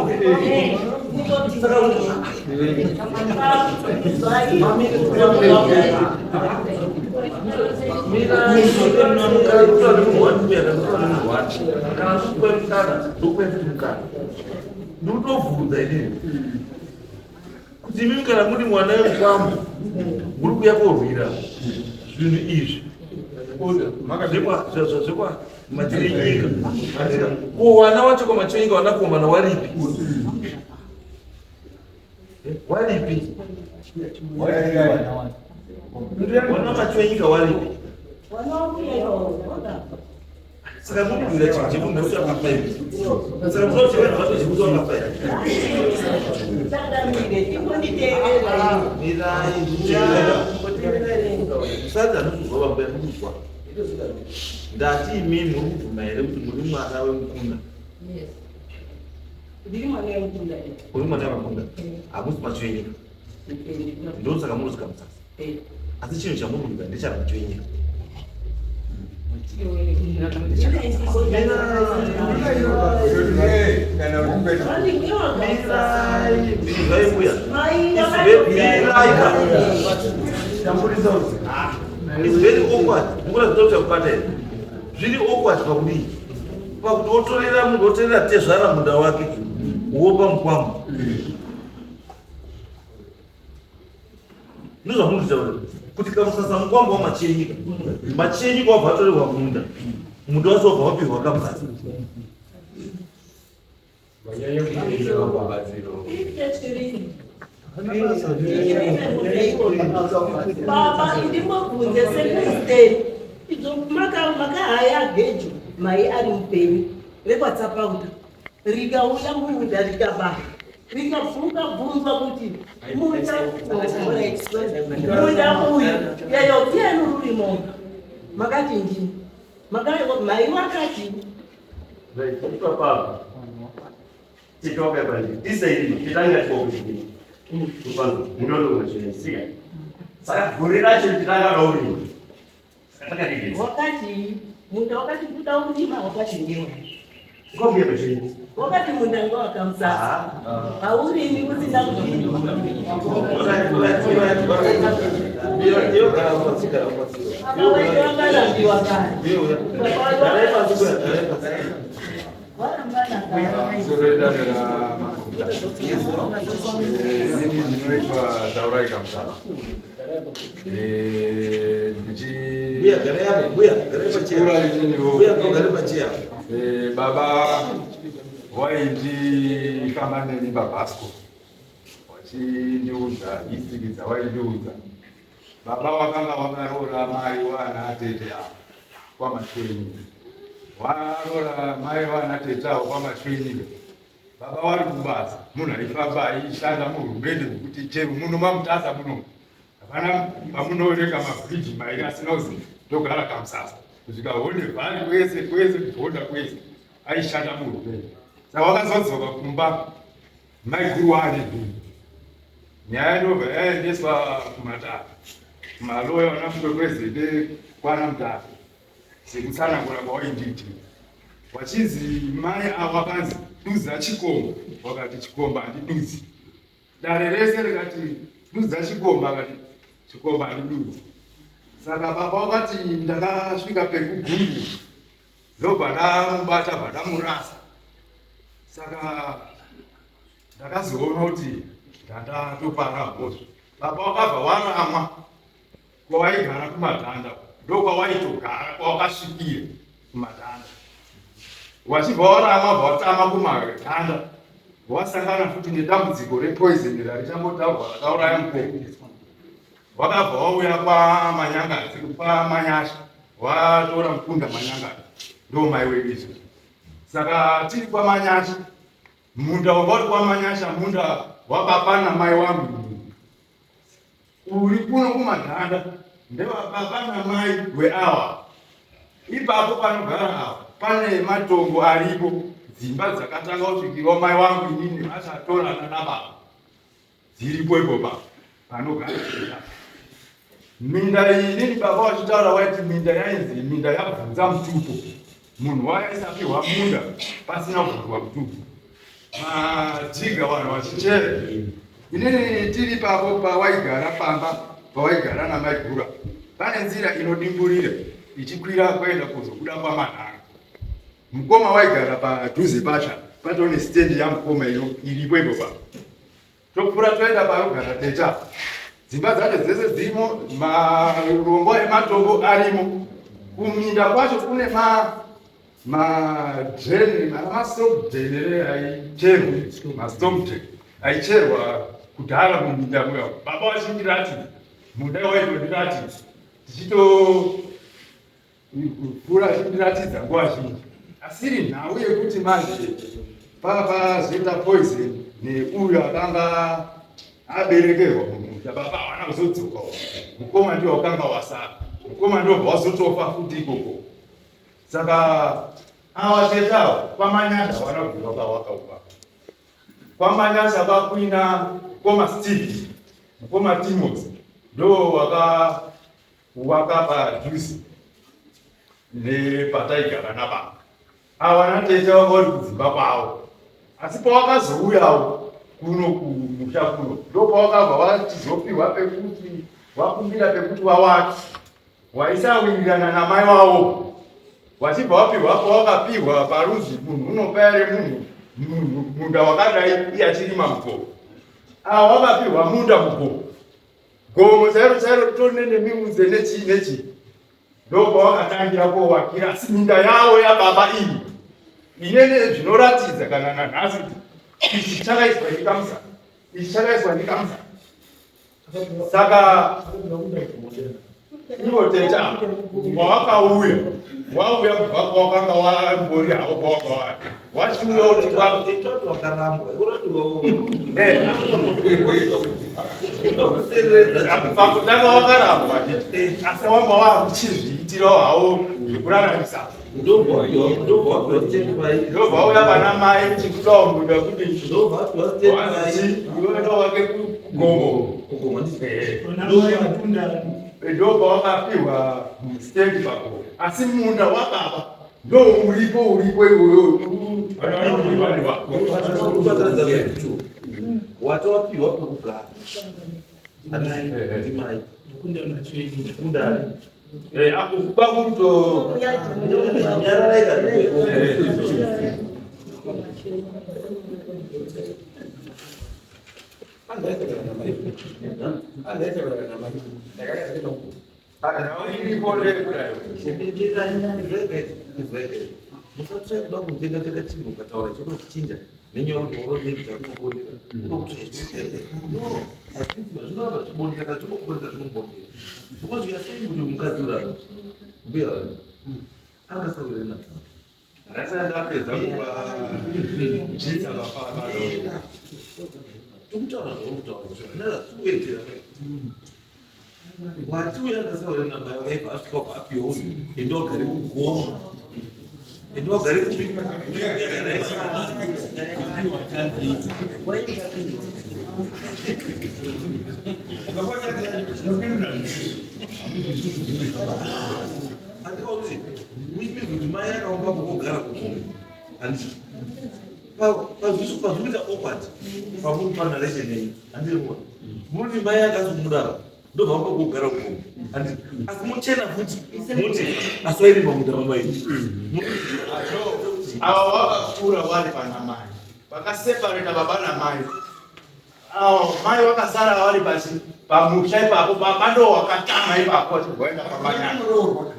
[SPEAKER 3] ndikutovhunza inini kuti imi kana muri mwana wemufambo muri kuya korwira zvinhu izvi zvekwa machenyika wana wacho kwamachenyika wanakomana waripi wana machenyika waripi saka murikuira chinhu chekunosa mafairi saka munochevana vacho chekutoa mafairi musadza nokuzwa vambuya mukuzwa ndati imi muri kubvuma here kuti muri mwana wemukunda uri mwana wemukunda hamusi macho enyika ndosaka munosvika musasa asi chinhu chamurikuita ndechamacho enyika It's very awkward. Mukura zvinoti kubata here. Zviri awkward pakudii. Pakuti wotorera munhu wotorera tezvara munda wake wopa mukwambo. Ndozvamunotaura kuti kamusasa mukwambo wamachenyika. Machenyika wabva atorerwa munda. Munda wacho wabva wapihwa kamusasa.
[SPEAKER 2] baba ndimobvunze sekusteni makahaya gejo mai ari mupenyu rekwatsapauta rikauya munda rikabaya rikabvunga bvunzwa kuti munda uyu yayo tiani rurimo makati ndini mai wakati
[SPEAKER 1] papa titoke pale isaidi kitanga chokuti kupanza munondo mwachisiya saka gure racho kitanga kauri saka ndike
[SPEAKER 2] wakati munda wakati kuda urima wakati ngewe
[SPEAKER 1] ngombe bachini
[SPEAKER 2] wakati munda ngo akamsa haurimi kusina kudini
[SPEAKER 3] Ndio kana mwatsika mwatsika.
[SPEAKER 2] Ndio wakala ndio wakala.
[SPEAKER 7] Baba waindi kama nini babasco wachindiudza isikidza waindiudza baba wakanga wakarora mai wana atete avo kwamasvinyi warora mai wana tete avo kwamasvinyi baba wari kubaza munhu aifamba aishanda muhurumende kuti chero muno mamutasa muno hapana mamunooneka mabhriji mairi asina kuzi togara kamusasa kusvika honevhari kwese kugonda kwese aishanda muhurumende. Saka wakazodzoka kumba maiguru wane nhu nyaya ndobva yaendeswa kumatata kumaloya wanafunge kwezede kwana mutata sekutsanangura kwawainditi wachinzi mai avo akanzi dudzi rachikomba, wakati chikomba handidudzi. Dare rese rikati dudzi rachikomba, akati chikomba handidudzi. Saka baba wakati ndakasvika pekugungu ndobva ndamubata bva ndamurasa. Saka ndakazoona kuti ndatopara bhozvo. Baba wakabva waramwa kwawaigara kumadhanda, ndokwawaitogara kwawakasvikira kumadhanda. Wachibva waramwa bva watama kumadhanda, wasangana futi nedambudziko repoizeni rarichambotagwa rakauraya mukoko. Wakabva wauya kwamanyangadzi, kwamanyasha, watora mukunda manyangadzi, ndo mai wedu izvo. Saka tiri kwamanyasha, munda wangauti kwamanyasha, munda wababa namai wangu uri kuno kumadhanda, ndevababa namai weawa. Ipapo panogara ava pane matongo aripo, dzimba dzakatanga kusvikirwa mai wangu inini vachatorana nababa dziripo ipopa panogara. Minda iyi nini baba wachitaura waiti minda yainzi minda yabvunza mutupo. Munhu waisapihwa munda pasina kubvunzwa mutupo. Majiga vanhu vachichere. Inini tiri papo pawaigara pamba, pawaigara namai gura, pane nzira inodimburira ichikwira kuenda kuzobuda kwamanhanga. Mukoma waigara padhuze pacha, patone stendi yamukoma iripo ipopa. Tokura toenda parogara teta. Dzimba dzacho dzese dzirimo, marombo ematombo arimo. Kuminda kwacho kune mastorm drain aicherwa, mastorm drain aicherwa kudhara muminda muya. Baba wachindati munda waitodirati tichitokura chindiratidza nguva zhinji. Asiri nhau yekuti manje pazoita poison neuyo akanga aberekerwa mumusha, baba hawana kuzodzoka. Mukoma ndio wakanga wasara, mukoma ndio wazotofa futi ikoko. Saka awa tetawo kwamanyasha wanabvuka wakaupa. Kwamanyasha kwakuina mukoma Steve, mukoma Timothy ndo wakapadhuze nepataigara nababa. Awa nateta wakauri kudzimba kwavo, asi pawakazouyawo kuno kumusha kuno ndo pawakabva wachizopiwa pekuti wakumbira pekuti wawati waisawirirana namai wavo. Wachibva wapiwa pawakapiwa parudzi munhu unopere munhu munda wakadai iye achirima mukoko. Awa wakapiwa munda mukoko, gomo chairo chairo tonene miudze nechi ndo pawakatangira kowakira. Asi minda yavo yababa iyi inene zvinoratidza kana nanhasi ichi chakaiswa nekamusa, ichi chakaiswa nekamusa. Saka ivo teta wawakauya wauya kubva kwawakanga wambori havo kwawakawari wachiuya kuti pakutanga wakarambwa asi wamba wakuchizviitirawo havo zvekuraramisa. Ndobva uya vana mai chikudawo munda kuti iwe wake kugomo. Ndobva wakapiwa stendi pako, asi munda wababa ndo uripo iwoyo.
[SPEAKER 3] Watowapiwa pekugara
[SPEAKER 7] akukuba kuto
[SPEAKER 3] Akasawirana ndapedza kuvachitsa vafana tomutaura zvaumutaura zvakanaka kuwedzera wati uyandasauya namba yavaiva asvika kuapiwo endogare kugoma endogare andikauti kuti mai akaomba kugara kugoma pazvikuita okwad pamuri panaresheni yenyu handirikuona muri mai akazomudaro ndobva kugara kugoma asi muchena futi muti asairimba muntaraunda yenyu
[SPEAKER 7] ava vakakura vari pana mai vakasepareta baba namai avo mai vakasara vari pamusha ipapo baba ndo wakatama ipapo achigoenda pamanyana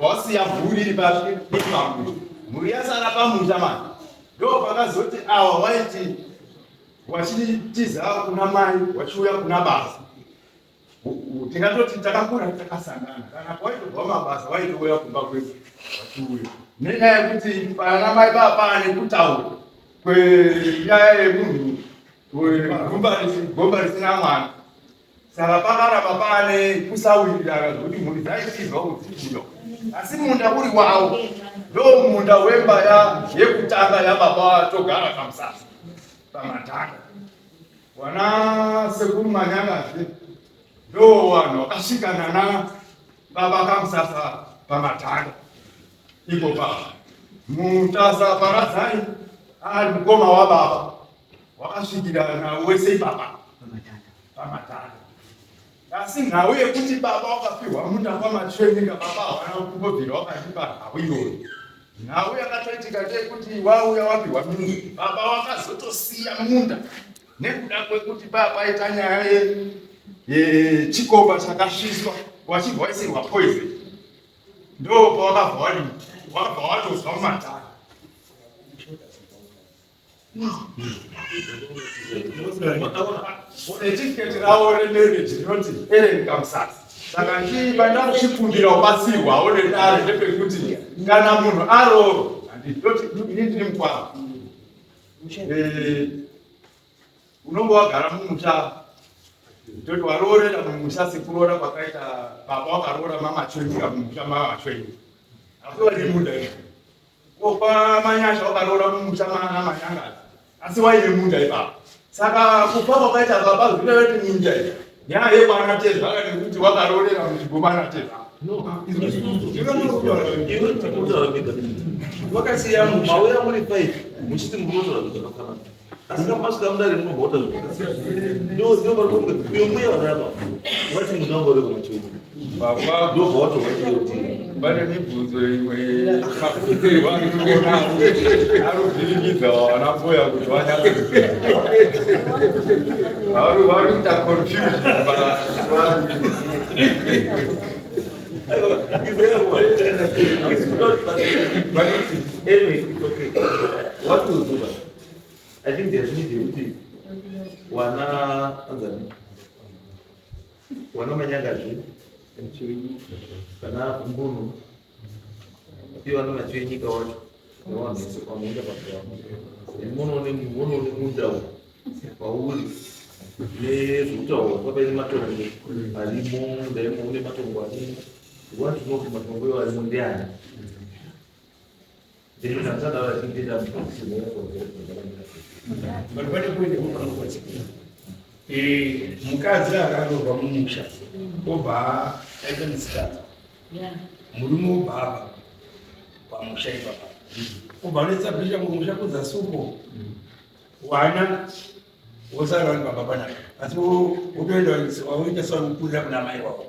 [SPEAKER 7] vasiya mhuri iri pamuri mhuri yasara pamusha mai ndo pakazoti ava vaiti wachitiza kuna mai wachiuya kuna basa tingatoti takakura takasangana kana kwaitobva mabasa waitouya kumba kwedu wachiuya nenyaya yekuti pana mai papane kutaura kwenyaya yemunhu gomba risina mwana saka pakaramba pane kusawirira kuti mhuri dzaitizwa kudziuyo asi munda uri wavo ndo munda wemba yekutanga yababa togara pamusasa pamatanga wana sekuru Manyangazi ndo vanhu vakasvikana nababa kamusasa pamatanga ipo papa mutasa paradzai ari mukoma wababa wakasvikirana wese ipapa pamatanga asi nhau yekuti baba wakapihwa munda kwamatsveninga baba havana kumbobvira wakatipa nhau iyoyo nhau yakatoitika ndeyekuti wauya wapihwa munda baba wakazotosiya munda nekuda kwekuti papaita nyaya yechikomba chakasviswa wachibva waisirwa poison ndo pawakabva wabva watozwa mumatanga etiketi ravo remarriage rinoti Ellen Kamsasa saka pandakuchikumbira ubatsirwawo nedare ndepekuti kana munhu aroro handitoti ini ndiri mukwava unonge wagara mumusha toti waroorera mumusha sekuroora kwakaita baba wakaroora mamachwenyika mumusha mamachwenyika asi wane munda kopa manyasha wakaroora mumusha namanyangazi asi waine munda ipapa saka kufa kwakaita baba zvinaveti munda iyi nyaya yekwana tezvaka nekuti wakaroorera muchigomana tezvaka
[SPEAKER 3] vakasiya mauya muri 5 muchiti murotora zvakafanana asi kamasvika mudare munobota zvomuya varapa vati munangoreko muchiuti
[SPEAKER 7] baba
[SPEAKER 3] ndobva watovachioti
[SPEAKER 7] pane mibvunzo imwe kakutirwa arovhiringidza vana mboya kuti vari kuita confusion
[SPEAKER 3] What will do that? I think there's need to wana anzani wana Manyangazi kana mbunu pia wana machwenyika watu wana kwa muda kwa mbunu ni muda wauli ne zutawo kwa ile matongo alimu ndemo ile matongo ani watu ndio matongo yao alimu ndiani ndio tunataka wale ndio
[SPEAKER 1] Baribari kwende mukamukozi. Mukazi akaroorwa mumusha. Obva aita musikana. Murume baba pamusha ipapa. Obva anetsabhisha mumusha kuzasi uko. Wana wosara vari baba panapa. Asi utoenda waita sawa mukurira kuna mai wako.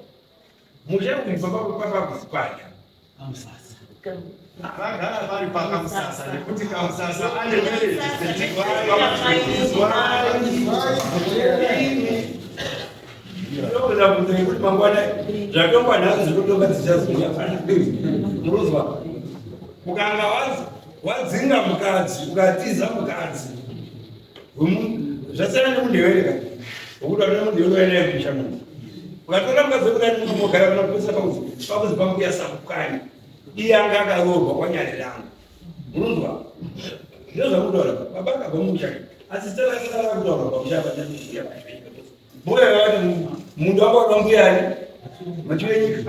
[SPEAKER 1] Musha uyu baba kuzipanya. Pamusasa. Vagara vari paKamusasa nekuti Kamusasa ane marriage ndokuda kuti nekuti mangwana zvatongwana zvinotova dzichazuya munozwa ukanga wadzinga mukadzi ukatiza mukadzi zvasiyana nemundewere kati wokuti vatona mundewere wainaye kumushamuna ukatora mukadzi wekudani munhu mogara kana kuisa pakuzi pamuya sabukani iye anga akaroorwa kwanyare rangu
[SPEAKER 6] Mundu. Ndio za kudora. Babaka kwa Mungu. Asitaka sana kudora kwa mshaba jamii ya mashirika. Bora watu mundu wako kwa Mungu yani. Machiwenyi.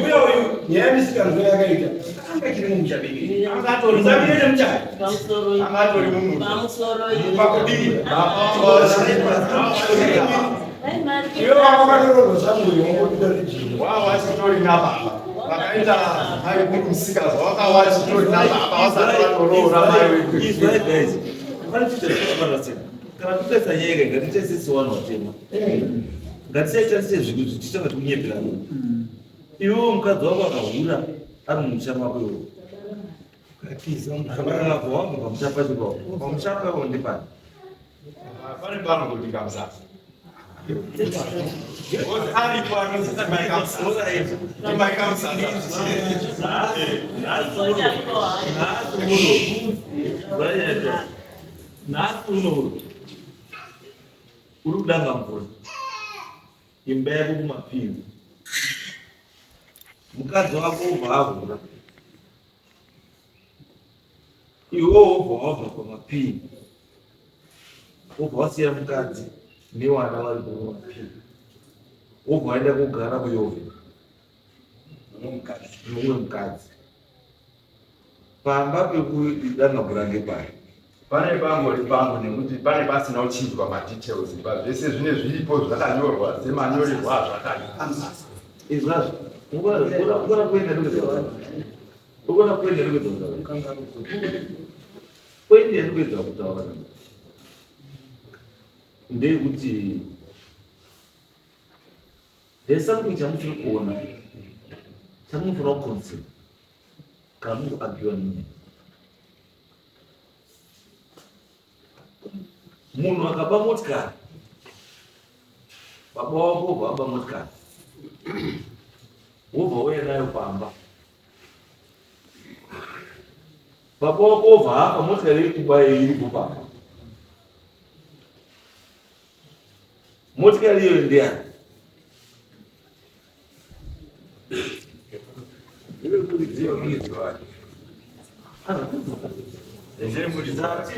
[SPEAKER 6] Huyo yeye sika ndio yake. Anga kile Mungu chabiki. Anga to nzabile ile mcha. Anga to Mungu. Pako bili. Yo kama ndio sababu yo wao wasitori na baba. Wakaenda hai kumsika wakawachitori na baba wasarora mai.
[SPEAKER 3] Is right guys. Kwani tutafanya kana tutesa yeye ngati sisi wana watema. Ngati sisi zvikuti tichanga tunyepera. Iwo mukadzi wako akahura ari mushama kwako. Katiza mukabara wako wangu pamushapa chiko. Pamushapa wako ndipani.
[SPEAKER 7] Pane pano kuti kamsasa. What are you going to my house? To my house.
[SPEAKER 3] Nakuno. Urudanga mvura. Imbego kumapingu. Mukadzi wako ubva. Iwo ubva kumapingu. Ubva wasiya mukadzi. Ni wana vari kumapingu. Ubva waenda kugara kuyove. Mumwe mukadzi. Pamba pekudanga mvura ngepari.
[SPEAKER 7] Pane pangori pangu nekuti pane pasina uchinjwa madetails zvese zvine zviripo zvakanyorwa semanyorerwa zvakaita.
[SPEAKER 3] Izvazvo. Ugona kuenda nekudzwa. Ugona kuenda nekudzwa. Kuenda nekudzwa kutaura. Ndekuti there's something chamufuna kuona. Chamufuna kuconsider. Kana munhu agiwa nini. Munhu akaba motikari. Baba wako baba motikari. Wobva uya nayo pamba. Baba wako obva apa motikari iri kubaya iripo pamba. Motikari iyo ndiyani?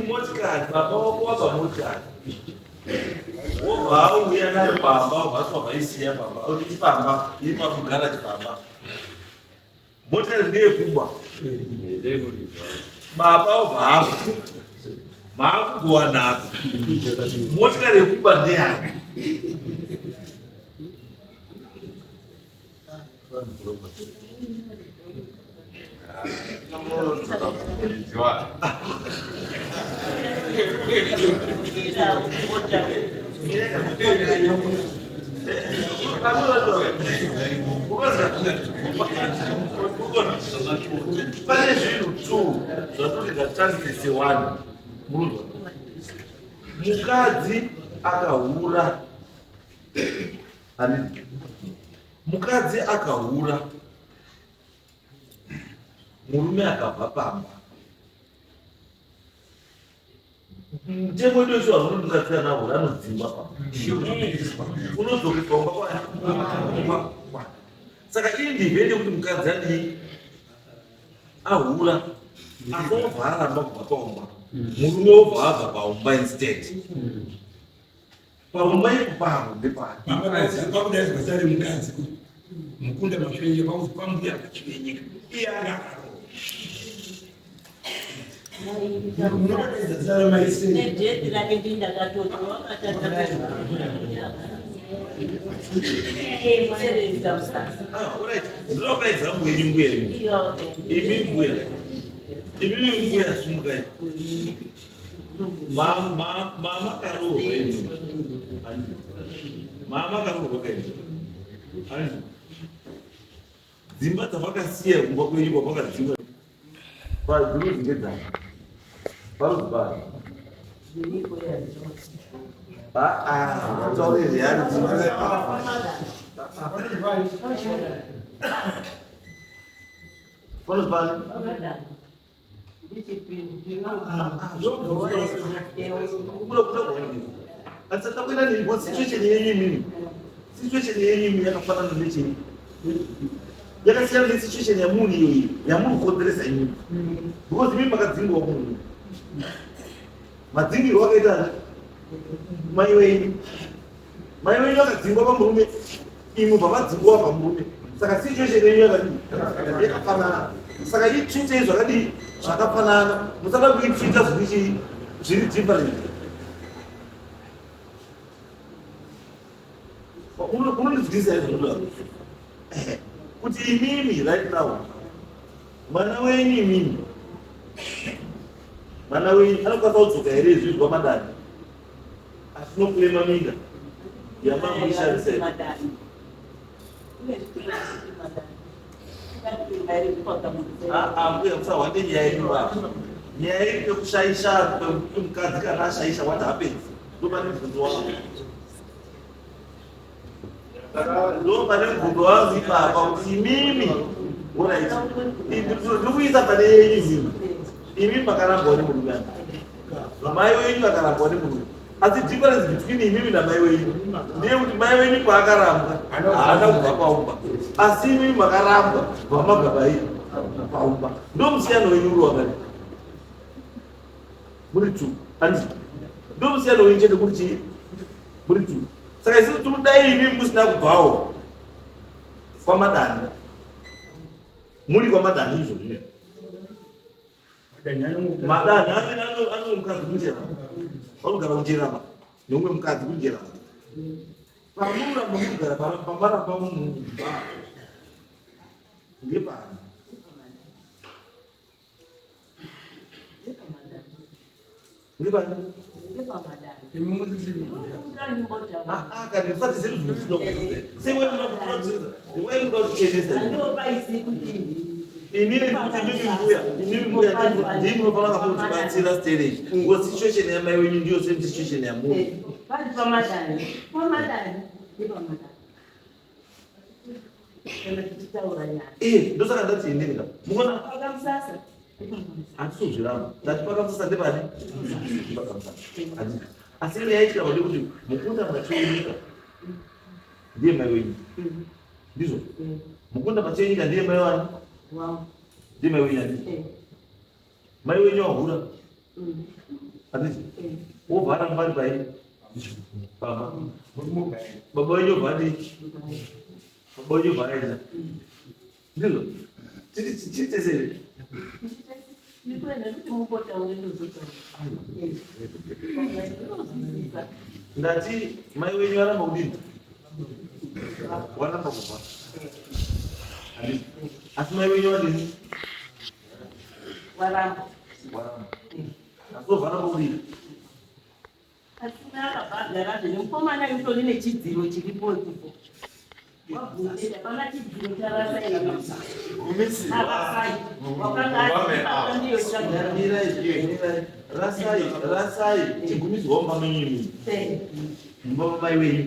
[SPEAKER 3] Motikari baba wako wabva motikari. Wobva uya nayo pamba, wabva vaisiya pamba. Uti pamba iri pakugara pamba. Motikari ndeyekuba. Baba wabva apa. Maakugowa nazo. Motikari yekuba ndeyani? Pane zvinhu tu zvatoti ngatitarisa sewani. Mukadzi akahura. Mukadzi akahura. Murume akabva pamba. Mutemo wedu wese waunodungatsira nawo anodzimba pamba. Unodzokeswa kwa. Saka indivende kuti mukadzi adi ahura. Asobva aramba kubva paumba. Murume obva abva paumba instead. Paumba ikupambo ndepani.
[SPEAKER 6] Pakudaidzwa sare mukadzi kuti mukunda mashwenye pambuya pachivenyika. Iyanga.
[SPEAKER 3] Mama karo dzimba dzavakasiya kumba kwenyika kwakadzimba padzimwe dzingedzana paruzibara tauriri yani paruzibara atatakwenda nini situation yenyu mimi yakafanana nechini yakasiyana nesituation yamuri iyoyi yamuri kukonzeresa imimi because mimi makadzingwa munhu madzingirwo akaita mai wenyu akadzingwa pamurume imwe pamadzingwa pamurume saka situation yenyu yakafanana saka itwitei zvakadii zvakafanana musada kuitwita zviri different unondidzivisa izvozvo kuti imimi right now mwana wenyu imimi mwana wenyu anokwanisa kudzoka here zvinhu madani asinokurema minda yamamuisharisei mbuya musahwande nyaya yenyu vava nyaya yenyu yekushaisha kwemukadzi kana ashaisha what happens ndopane mubvunzo wavo ndopane mubvunzo wavo ipapa kuti imimi oraiti ndikuisa pane yenyu imimi makarambwa nemurume mai wenyu akarambwa nemurume asi difference between imimi namai wenyu ndeyekuti mai wenyu paakarambwa haana kubva paumba asi imimi makarambwa kubva magabai paumba ndomusiyano wenyu uri wakati muri tu andi ndomusiyano wenyu chete kuri chii muri tu saka isi tikudai imimi musina kubvawo kwamadani muri kwamadani izvozvino madani ane mukadzi kunjerama vanogara kunjerama neumwe mukadzi kunjerama pamuramba mugara pamaramba mumba ngepani ngepani kana usati ziri zvinhu seweunauchenesa inini mbuya ndinofanira kutibatsira stage ngo situation yamai wenyu ndiyo situation yamunhu ndosaka ndati indinga muona handisozviramba ndati pakamusasa ndepani asi ine yaitika vade kuti mukunda machoinyika ndiye mai wenyu ndizvo mukunda machoinyika ndiye mai wani ndiye mai wenyu andi mai wenyu wahura handiti wobva aramba pai baba baba wenyu obva adii baba wenyu obva aenda ndizvo titesere ndati mai wenyu waramba kudini waramba kubva asi mai wenyu wadini
[SPEAKER 5] waramba
[SPEAKER 3] asovharamba kudini
[SPEAKER 5] asina akabhagara zvemukomana yutoni nechidziro chiripo ipo wabvunzira pana chidziro charasai
[SPEAKER 3] rasai chigumizwawo mumba menyuimi mumba mamai wenyu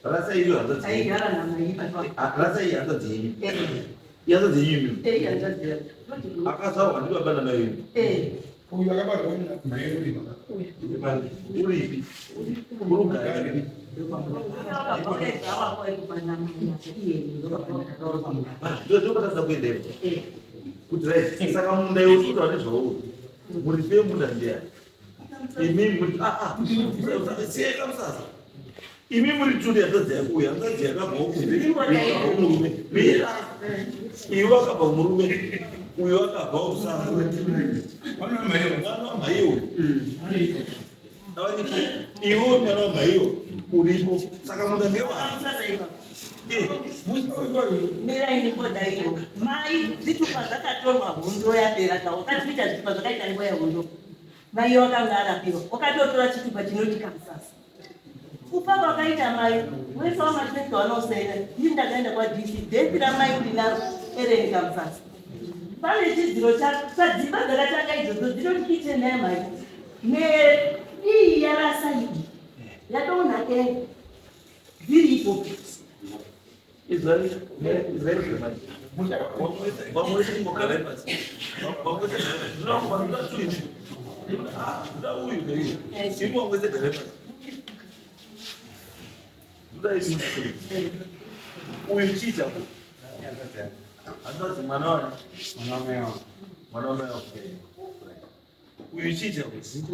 [SPEAKER 3] rasai iyo rasai hanzadzi yenyu ihanzadzi yenyu imi akazvarwa ndibaba namai wenyu
[SPEAKER 6] uyu akabarwa naye
[SPEAKER 3] uripi urugari ndopatasa kuendepo kuti rai saka munda iwosuta nezvauri muri pe munda ndiyani imi muri siyeka musasa imi muri turi hanzadzi yako uyu hanzadzi yakabvawo murume iwe akabva murume uyu akabvawo musasa mwana wamhaiwo iwe mwana wamhaiwo uripo saka munda ngewani
[SPEAKER 5] mirainipodaiwo mai dzitupa dzakatorwa hondo yapera wakatiita zvitupa zvakaita nguva yehondo mai wakanga arapiwa wakatotora chitupa chinoti kamsasa kufa kwakaita mai wese wamatenzi wanousena ii ndakaenda kwadc dhepi ramai ndinaro ereni kamsasa pane chidziro chadzimba dzakatanga idzodzo dzinoti kicheni yamai neii yarasaidi yatoonake dziripo
[SPEAKER 3] uyu chicha Hanzazi mwana wani? Mwana wame okay. Uyu chicha kuzi?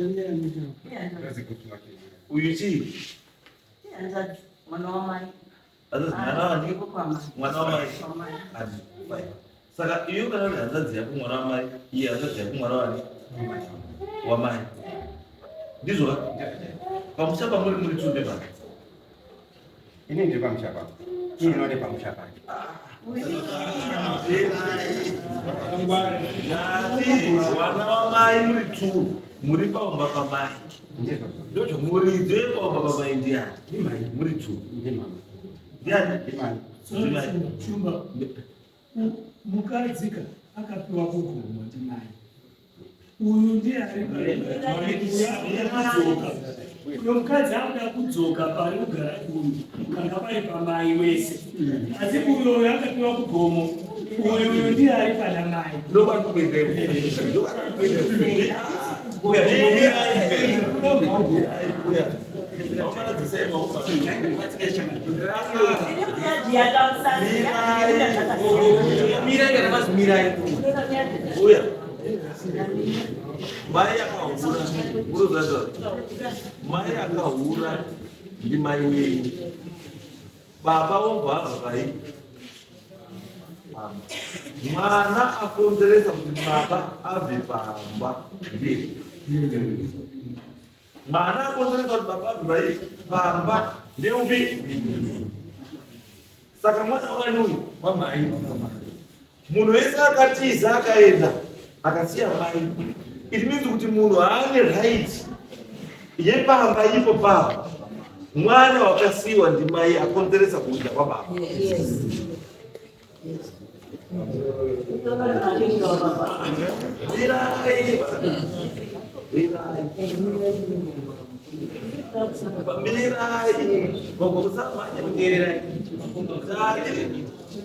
[SPEAKER 3] Uyu chi?
[SPEAKER 2] Hanzazi mwana wamai.
[SPEAKER 3] Hanzazi mwana wani? Mwana wamai. Bai. Saka iyo kana hanzazi yako mwana wamai, iye hanzazi yako mwana wani? Wamai. Ndizwa? Pamushapa muri tunde bana.
[SPEAKER 4] Ini ndi pamushapa. Ini none pamushapa.
[SPEAKER 3] Wana wamai muri tu muri paumba pamai. Ndocho muri dze paumba pamai ndiani? Muri tu. Ndiani?
[SPEAKER 6] Chumba mukadzika akapiwa kuguma ndimai. Uyu ndiye uyo mukadzi akuda kudzoka pari kugara uyu kana pari pamai wese, asi uyo akapiwa kugomo. Uyu ndiye ari pana mai.
[SPEAKER 3] Mai akahura, mai akahura ndi mai wenyu. Baba wobva vai. Mwana akonzeresa kuti baba abve pamba. Mwana akonzeresa kuti baba abve pamba ndeupi. Saka mwana wani uyu wamai. Munhu wese akatiza akaenda akasiya mai. It means kuti munhu haane right yepamba ipo papa. Mwana wakasiyiwa ndi mai akonzeresa kuita kwa baba.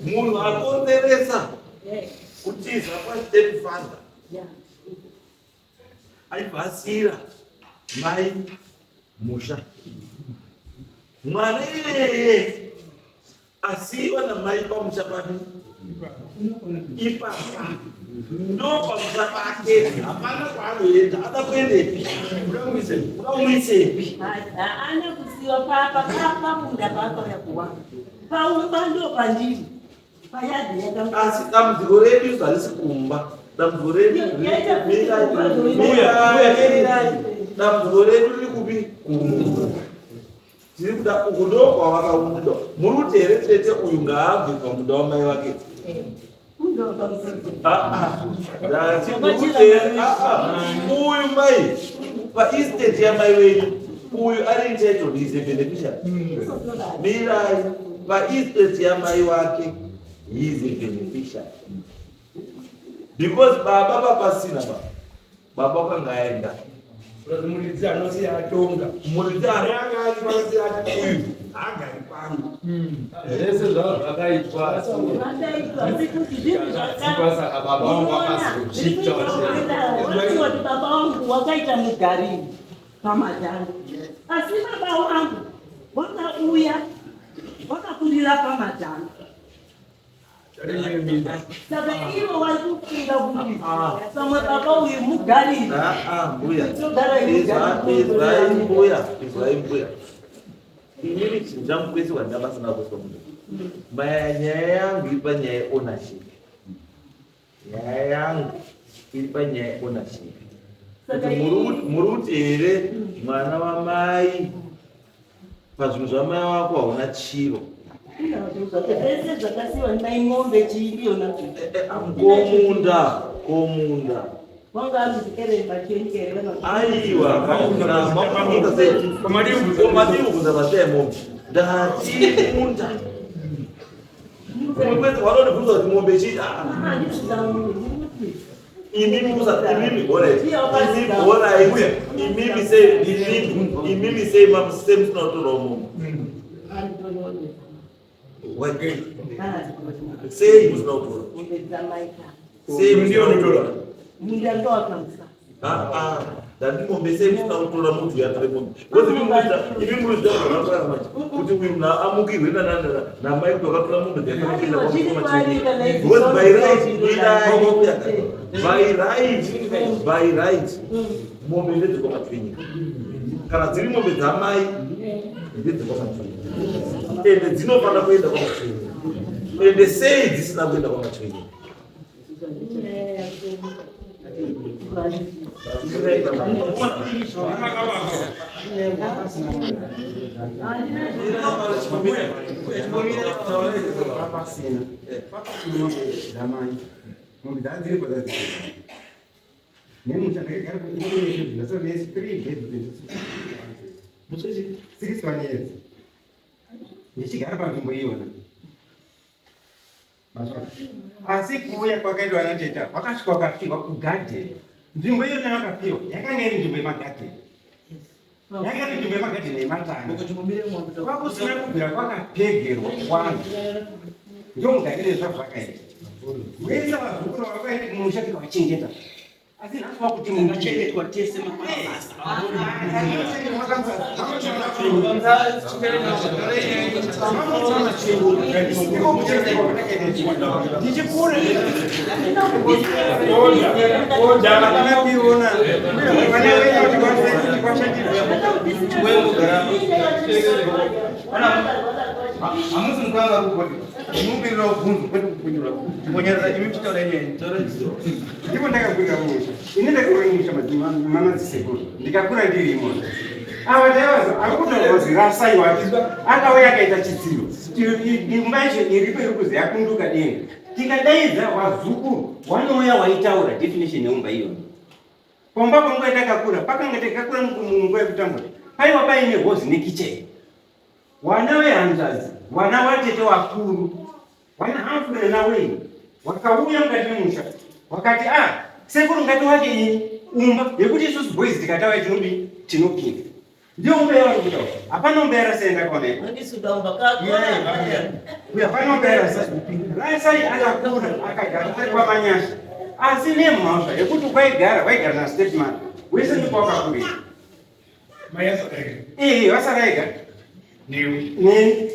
[SPEAKER 3] Munhu akonzeresa kutiza kwastepfather aibvasira mai musha. Mwana iyeye asiyiwa namai pamusha pake ipapa ndo pamusha pake. Hapana kwaanoenda, ada kuendepi? Unamuisepi?
[SPEAKER 2] Haana kusiyiwa papa munda paakauya kuwa paumba ndo pandiri payadhi yaka.
[SPEAKER 3] Asi dambudziko redu harisi kumba. Dambudziko redu dambudziko redu riri kupi? Kumba. Tiri kuda uku ndo kwawakaunda. Muri kuti here tete uyu ngaabve pamunda wamai vake? Uyu mai paestate yamai wenyu uyu ari entitled, he is a beneficiary. Mirai paestate yamai vake, he is a beneficiary. Because baba papasina baba wakanga aenda.
[SPEAKER 6] Muridzi anosiya atonga.
[SPEAKER 3] Muridzi
[SPEAKER 6] anosiya uyu agari pangu.
[SPEAKER 7] Ese zvakaitwa saka baba vangu vakazozvita
[SPEAKER 2] kuti baba vangu wakaita mugariri pamadhango, asi baba vangu wakauya wakakurira pamadhango. Saka ivo vari kufunga kuti samwe baba uyu mugariri.
[SPEAKER 3] Mbuya inini chinhu chamukwesi wandabasina kuswa munhu. Nyaya yangu iri panyaya yeownership. Nyaya yangu iri panyaya yeownership. Kuti muri kuti here mwana wamai pazvinhu zvamai wako hauna chiro.
[SPEAKER 2] Ese zvakasiyiwa naimombe chiiyona
[SPEAKER 3] komunda
[SPEAKER 2] vanga azvikeremba chenkere
[SPEAKER 3] aiwa komadiukuza vasaya mombe ndati munda. Kwezi walonibvunza kuti mombe chii? Imimi sei mamusinotorawo mombe. Sei musinotora. Sei musinotora.
[SPEAKER 2] Munda ndo akamusa.
[SPEAKER 3] Ndandimombe sei musina kutora muntu yatore mombe. Ivi muridza kunorapara macho. Kuti uyu mna amukirwe namai kuti wakatora mombe dzakaenda kwamukoma chini. Because by right, mombe ndedzekwamachwinyika. Kana dziri mombe dzamai ndedzekwamachwinyika. Ende dzinofana kuenda kwamachwinyika. Ende sei dzisina kuenda kwamachwinyika.
[SPEAKER 4] Asi kuuya kwakaitwa anateta wakasvika wakafirwa kugadheni. Nzvimbo iyo navakapiwa yakanga iri nzvimbo yemagadheni. Yakanga iri nzvimbo yemagadheni yematanga. Kwakusina kubvira kwakapegerwa kwangu. Ndio mugadheni zvazvakaita. Wese vazukuru vakaenda kumusha tikavachengeta. Asi nhasi wakuti mungachengetwa tese mabasa. Hamusi mkwanga rukoti. Mumbirira ubvunzo kwete kukunyura. Mbonyera imi mchitaura yenyewe. Ndipo ndakabwira musha. Ini ndakakurangisha mama dzisekuru. Ndikakura ndiri imomo. Ava taivaza akutozi rasai wati akauya akaita chidziro. Imba yacho iripo iri kuzi yakunduka denga. Tikadaidza wazukuru wanouya waitaura definition yeumba iyoyo. Pomba panguva yatakakura pakanga takakura munguva yekutambura. Paiva paine hozi nekicheni. Wana vehanzazi, wana vatete vakuru, wana hafure naweni, wakauya mukati memusha, wakati sekuru ngativake umba yekuti isusu boys tikataura tinopinda. Ndio umba yavari kutaura. Hapana umba yarasenda kwanepo. Hapana umba yarasenda. Rasai akakura akagara ari kwamanyasha. Asi nemhosva yekuti waigara na statement. Wese ndipo wakakurira. Vasaraiga. Nini?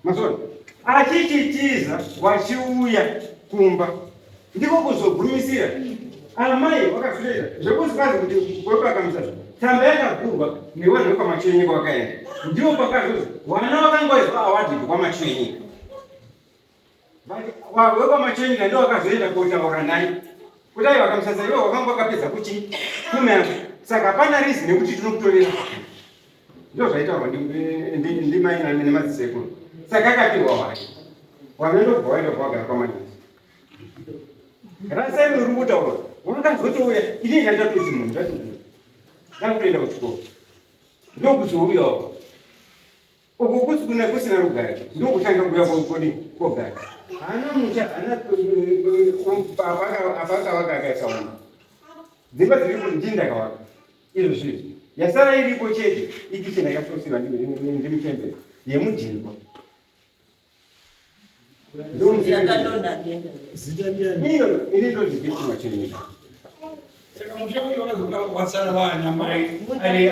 [SPEAKER 4] Masoni. Achichitiza wachiuya kumba. Ndiko kuzogumisira. Amai wakafira. Zvekuzivazi kuti kwepa kamusasa. Tamba yakakurwa nevanhu vekwamachwenyika wakaenda. Ndiwo pakazozi wana vakangoizwa awadhiki kwamachwenyika. Wekwamachwenyika ndiwo wakazoenda kotaura naye. Kudai vakamusasa iwe wakanga wakapedza kuti kumea. Saka hapana reason yekuti tinokutorera. Ndio zvaitaurwa ndimaina nemadzisekuru. Saka akapiwa wake. Wanondobva waenda kwagara kwamanyasi. Rasai muri kutaura. Wakazotouya ini ndatoti munhu ndatokuya. Ndakutoenda kuchikoro. Ndokuzouyawo. Uku kusina rugare. Ndokutanga kuuya kwogara. Hana mucha hana apakavaka akasaona. Dzimba dziripo ndindakavaka. Izvo zvizvi. Yasara iripo chete ikichena yakasosiwa ndimutemberi yemujingo. Iyo inindozvikichima chenyika.
[SPEAKER 6] Saka mushauri wakazokawasara vana mai ari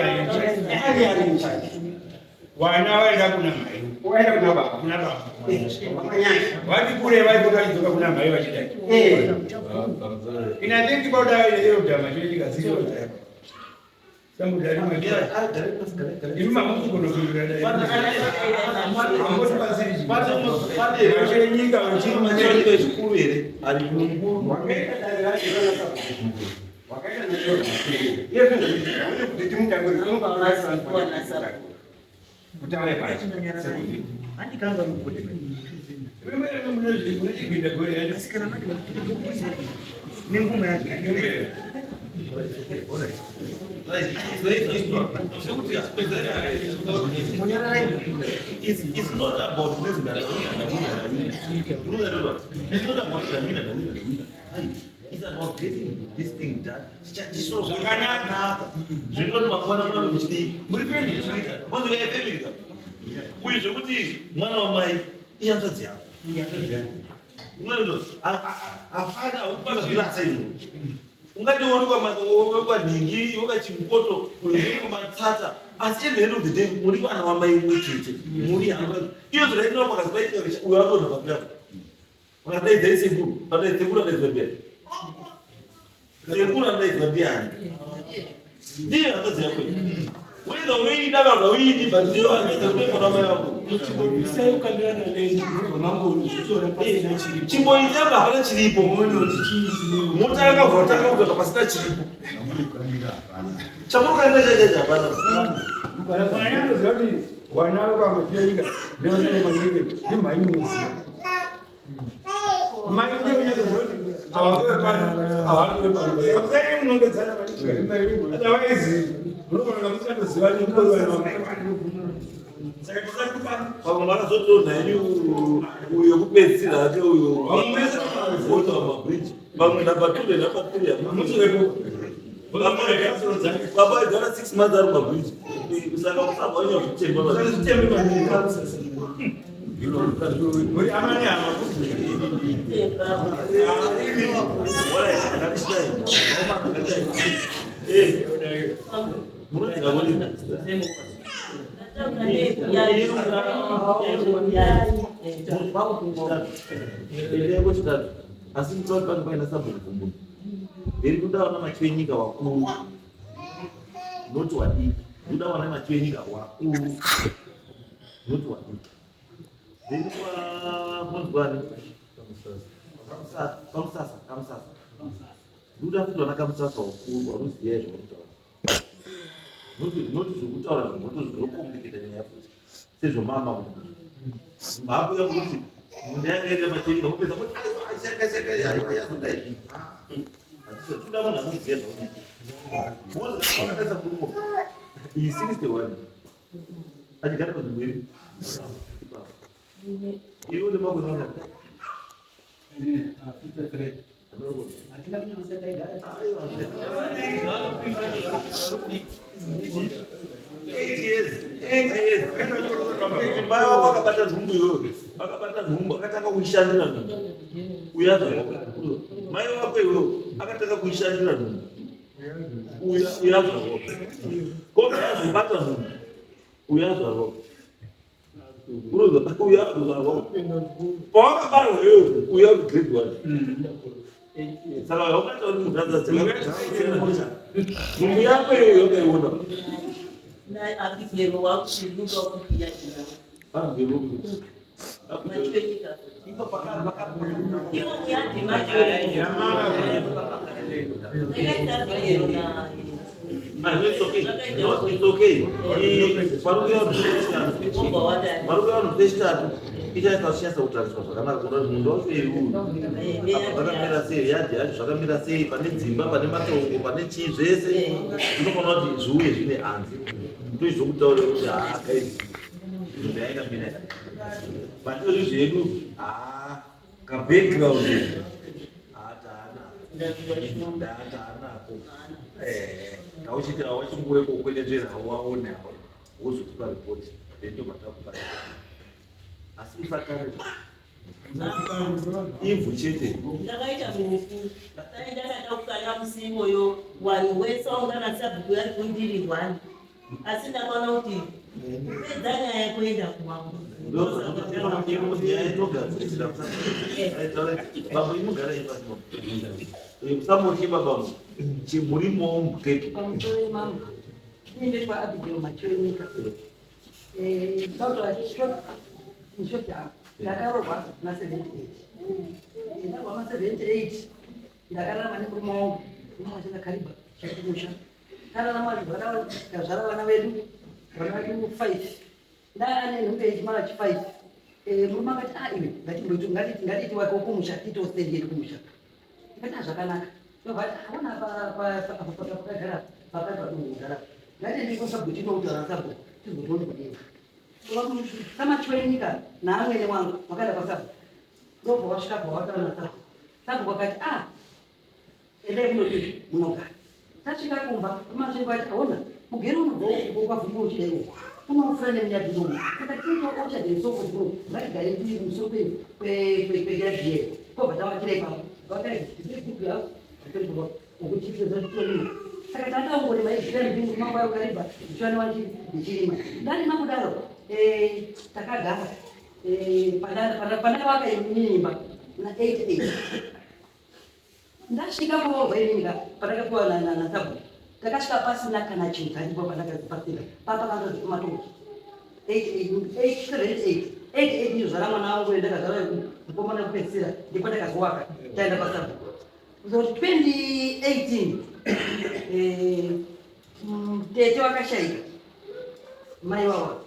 [SPEAKER 6] wana vaenda kuna mai.
[SPEAKER 4] Waenda kuna baba.
[SPEAKER 6] Kuna baba. Wati kule vaitokalizoka kuna mai vachidaki. Ina think about that hiyo drama chika zio. Sambu dari magira hivi mamutu kono kuira ambozi baziri pande rashe nyinga wachiri manyoni wechikuru ere ali mungu
[SPEAKER 4] wakaita ndio yesu ndio kuti mutangori kunokuona sara kutawe pale ani kanga mukode
[SPEAKER 6] wewe mmoja unajikuta gore yani sikana nani ni ngumu yake
[SPEAKER 3] It's not about this. It's about getting this thing done. ungati uri kwa nhingi wakachimpoto uri kumatsata asi at the end of the day muri vana vamai muchete muri hamba iyo zviraitira pakazivaita uyo atonha papira vakadaidza sekuru padai sekuru adaidzwa ndiani sekuru adaidzwa ndiani ndiye akaziva kwei weza unoida vanhu uidi but ndiyo anoita kunemana mai vako chimboita hapana chiripo motakavhura takauka pasina chiripo chamukaenda chachacha hapana
[SPEAKER 6] wanalo kwamapyaika ndeoneemaenge ndimhaimuzi
[SPEAKER 3] pamwe vakazotonha uyo kupedzisira ake uyo ota mabridge pamwe namba2 nenamba3 baba igara 6 months ari mabridge saka usabva unyazvitemba asi kuti pano paina sabhuku kumunhu ndiri kuda wana macho enyika wakuru noti wadiki kuda wana macho enyika wakuru noti wadiki ndiri kwamunzwani kamusasa ndoda kuti wana kamusasa wakuru wanoziva zvavanotaura noti zvokutaura zvimoto zvinokomplikita nyaya futi sezvomama mhapo yakuti munhu yangaita macho enyika mupedza kuti tuda vanhu vanoziva zvavanotaura kurumo iyi 61 achigara pazvimweri iwo nemakuzaona mai wako akabata nhumbu iyoyo akabata nhumbu akatanga kuishandira nhumbu uyazva mai wako iyoyo akatanga kuishandira nhumbu uyazvavo kobva yazobata nhumbu uyazvavo uyazvavo pawakabarwa iyoyo uya kugrade 1 saka wakati uri mudhadza nhumbu yako iyoyo yakaiona varikuyaunotechitatu ichaita uchinyatsa kutariswa zvakanaka kuda kuti munhu wausei uyu zvakamira sei yadhi yacho zvakamira sei pane dzimba pane matongo pane chii zvese zvinofana kuti zviuye zvine hanzi ndoizvokutaurira kuti haakaizi izvo zvayakamira patozvi zvedu kabackground taanako kauchita wachingureko kwenezvera waonawo wozotipa ripoti ndendobatakupa asi usakare ivhu chete
[SPEAKER 8] ndakaita mufu taenda ndakukana musiwoyo wanhu wese waungana sabhuku yari kundirirwani asi ndakaona kuti pedza nyaya kuenda kuwangu
[SPEAKER 3] baba imugara ipasamoti baba chimurimo mukeke
[SPEAKER 2] pamusoro mama inde kwa Abigail Machoenyika ndauta nishota ndakarorwa na 78 ndakwa ma 78 ndakararama nemurume wangu umwe kariba chakumusha kararama kazvara vana vedu vana vedu 5 ndaane nhumbi yechimara chi5 murume akati iwe ngatiti wake wokumusha titostendieri kumusha ikati zvakanaka aona pakagara pakagara ngatiende kusabhuti noutaura sabhuti tizotoni kudenga samachoenyika naamwene wangu wakaenda pasabhuti ndobva wasvika pawataura sabhuti sabhuti wakati endai munoti munogara tasvika kumba umasvika ati aona mugere unobva kwavhumba uchidaiwo unoufura nemunyadhinomo saka tiito ochadhesoko dino ngatigare ndiri musoro kweyadhiyeyo kobva tavachirai pamo vakaibhuku yavo ukuchipedza kutorima. Saka tandaongorema izvizvi mambo yakariba zvishwana wachirima ndani makudaro takagara pandakavaka imba na 88 ndasvika muhweninga pandakapiwa nasabu takasvika pasina kana chinhu chaipo pandakazipasira papakandozi kumatombo 88 ndizvo zvara mwana wangu ndakagara mukomana kupedzisira ndipo ndakazovaka taenda pasabu so 2018 tete wakashayika mai wawa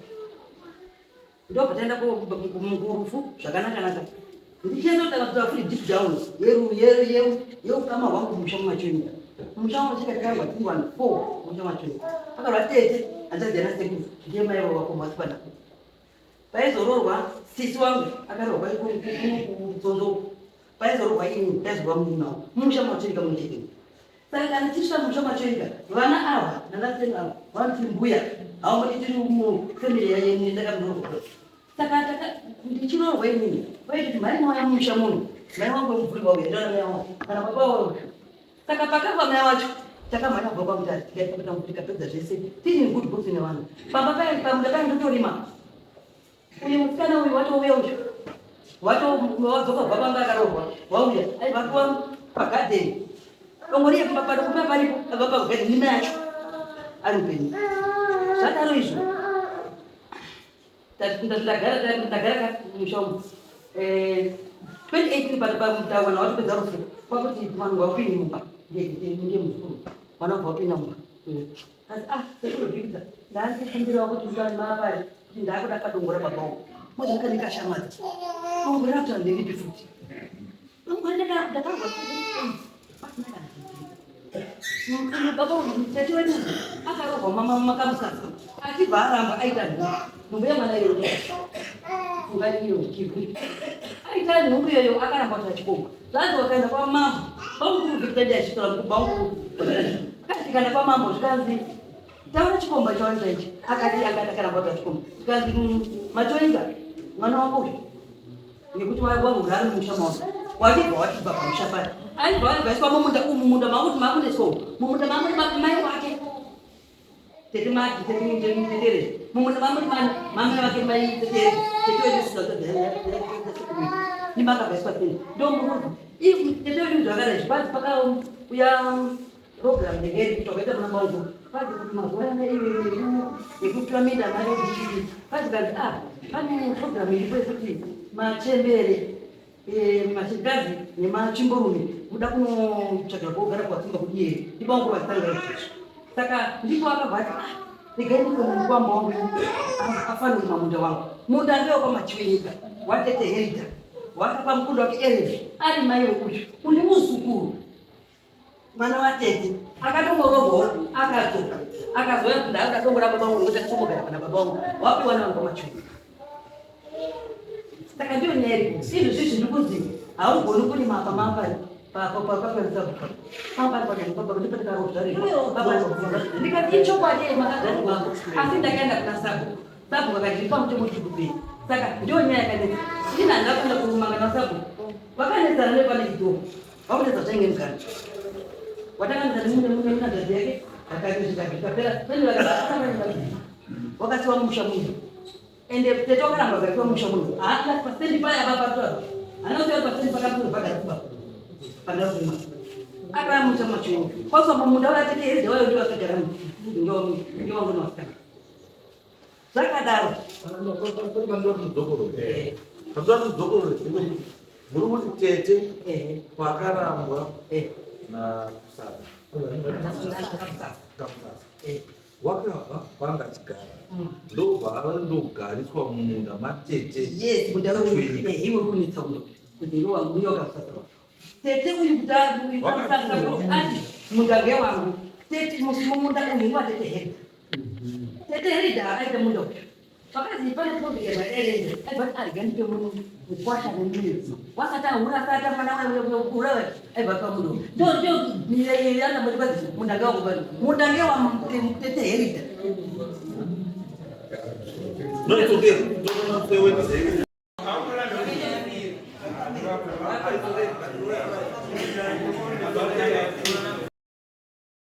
[SPEAKER 2] ndobva taenda kurufu zvakanaka ndichizotanga futi deep down yeukama hwangu musha mumachweni musha wangu chikatakangwa 314 musha mumachweni akarwa tete hanzadzana sekufu ndiye mai wawa kumwasipana paizororwa sisi wangu akarorwa kutsonzo paizororwa ini taizorwa munao musha mumachweni kamunitete saka kana tisvika musha machwenga vana ava nanasenga ava vanoti mbuya haumati tiri mufamili yayenyu ndakamunorwa saka ndichinorwa inini vaiti mai waya musha munhu mai wangu wemuvhuri wauya ndana mai wangu kana baba wauya saka pakafa mai wacho takamhanya kubva kwamutari tikaita kuti tikapedza zvese tiri good books nevanhu pamunda paindotorima uyu musikana uyu watouya ucho wadzoka kubva panga akarorwa wauya aibvakiwa pagadheni ongoriye kupapado kupa paripo ababa kugadi nime yacho ari upenyu zvadaro izvo ndagara mushomo 2018 pamutawana watopedza rufu kwakuti vanhu vaupini mumba ndiye muzukuru vana kubva upina mumba asi sekurozvikidza ndaandifundirawo kuti mapari kuti ndaakuda kadongora babawo mozvakandikashamadza dongora kuti handiripi futi dongora ndakarwa baba tete wedu akarohwa mama makamusasa achibva aramba aita nhumbu yemwana iyoyo ungaiyo kivi aita nhumbu iyoyo akaramba kuti achikomba zvanzi wakaenda kwamambo bamukuru vikitandi achitora mukubamukuru akati kana kwamambo zvikanzi taona chikomba chawanza ichi akati akaramba kuti achikomba zvikanzi matoinga mwana wako uyu ngekuti wangogara ari mumusha mawo wachibva pamusha paya aibva vaiswa mumunda umu munda makuti makuneswa mumunda mamuri mai wake tete maki tetere mumunda mamuri mamai wake mai tetere nimakabvaiswa tene ndomurudu tete wedu zvakada zvipazi pakauya program ndegeri kuti wakaita muna maungu pazi kuti mazuva yana yekupiramida mari yekuchii pazi kanzi pane program iripo yekuti machembere machikazi nemachimborume kuda kunotsvaga kogara kwasimba kudie ibangu vatanga izvozvo saka ndipo akabvati regai ndikomukamba wangu afanira mamunda wangu munda ndewekwamachwenyika watete herita wakapa mukunda wake erevi ari mai wekucho uni muzukuru mwana watete akatombororwawo akadzoka akazoya kuti ndaakadongora baba wangu kuti akatombogara pana baba wangu wapiwa nawangu kwamachwenyika saka ndiyo nyaya iripo izvo zvizvi ndikuziva haugoni kurima apa mapari ndikati ichokwadi makagari wangu asi ndakaenda kuna sabu vakatipa mutombo chikupei saka ndiyo nyaya yakanesa ini handakunda kumangana sabu vakanesana nepane chitoro vakunesa zvainge mugara watakanisa nemune nadhadhi yake vakazvikapera wakasiwa mumusha munhu ende tete wakaramba vakasiwa mumusha munhu haasi pasendi paya apapatora anakuti pasendi pakapagara kuba pandaruma akaramucha machweni kwaswa mumunda watete heri dzawayo ndiwo akagara ndiwangu nowasikana zvakadaro
[SPEAKER 3] muri kuti tete kwakarambwa nakusasa wakabva kwangachigara ndobva ndogariswa mumunda matete
[SPEAKER 2] iwe kunitsauro kuti ndiwangu yokakusasa tete uyu kutari ati munda ngewangu tete munda uyu watete heri tete heri da aita munda uyu vakazi pane provhema erende aibva arya ndipe mukwasha nemiri wasati ahura sata mwana urawe aibva pamundo ndio yana mutikazi munda ngewangu bani munda ngewamutete herida
[SPEAKER 3] no it's okay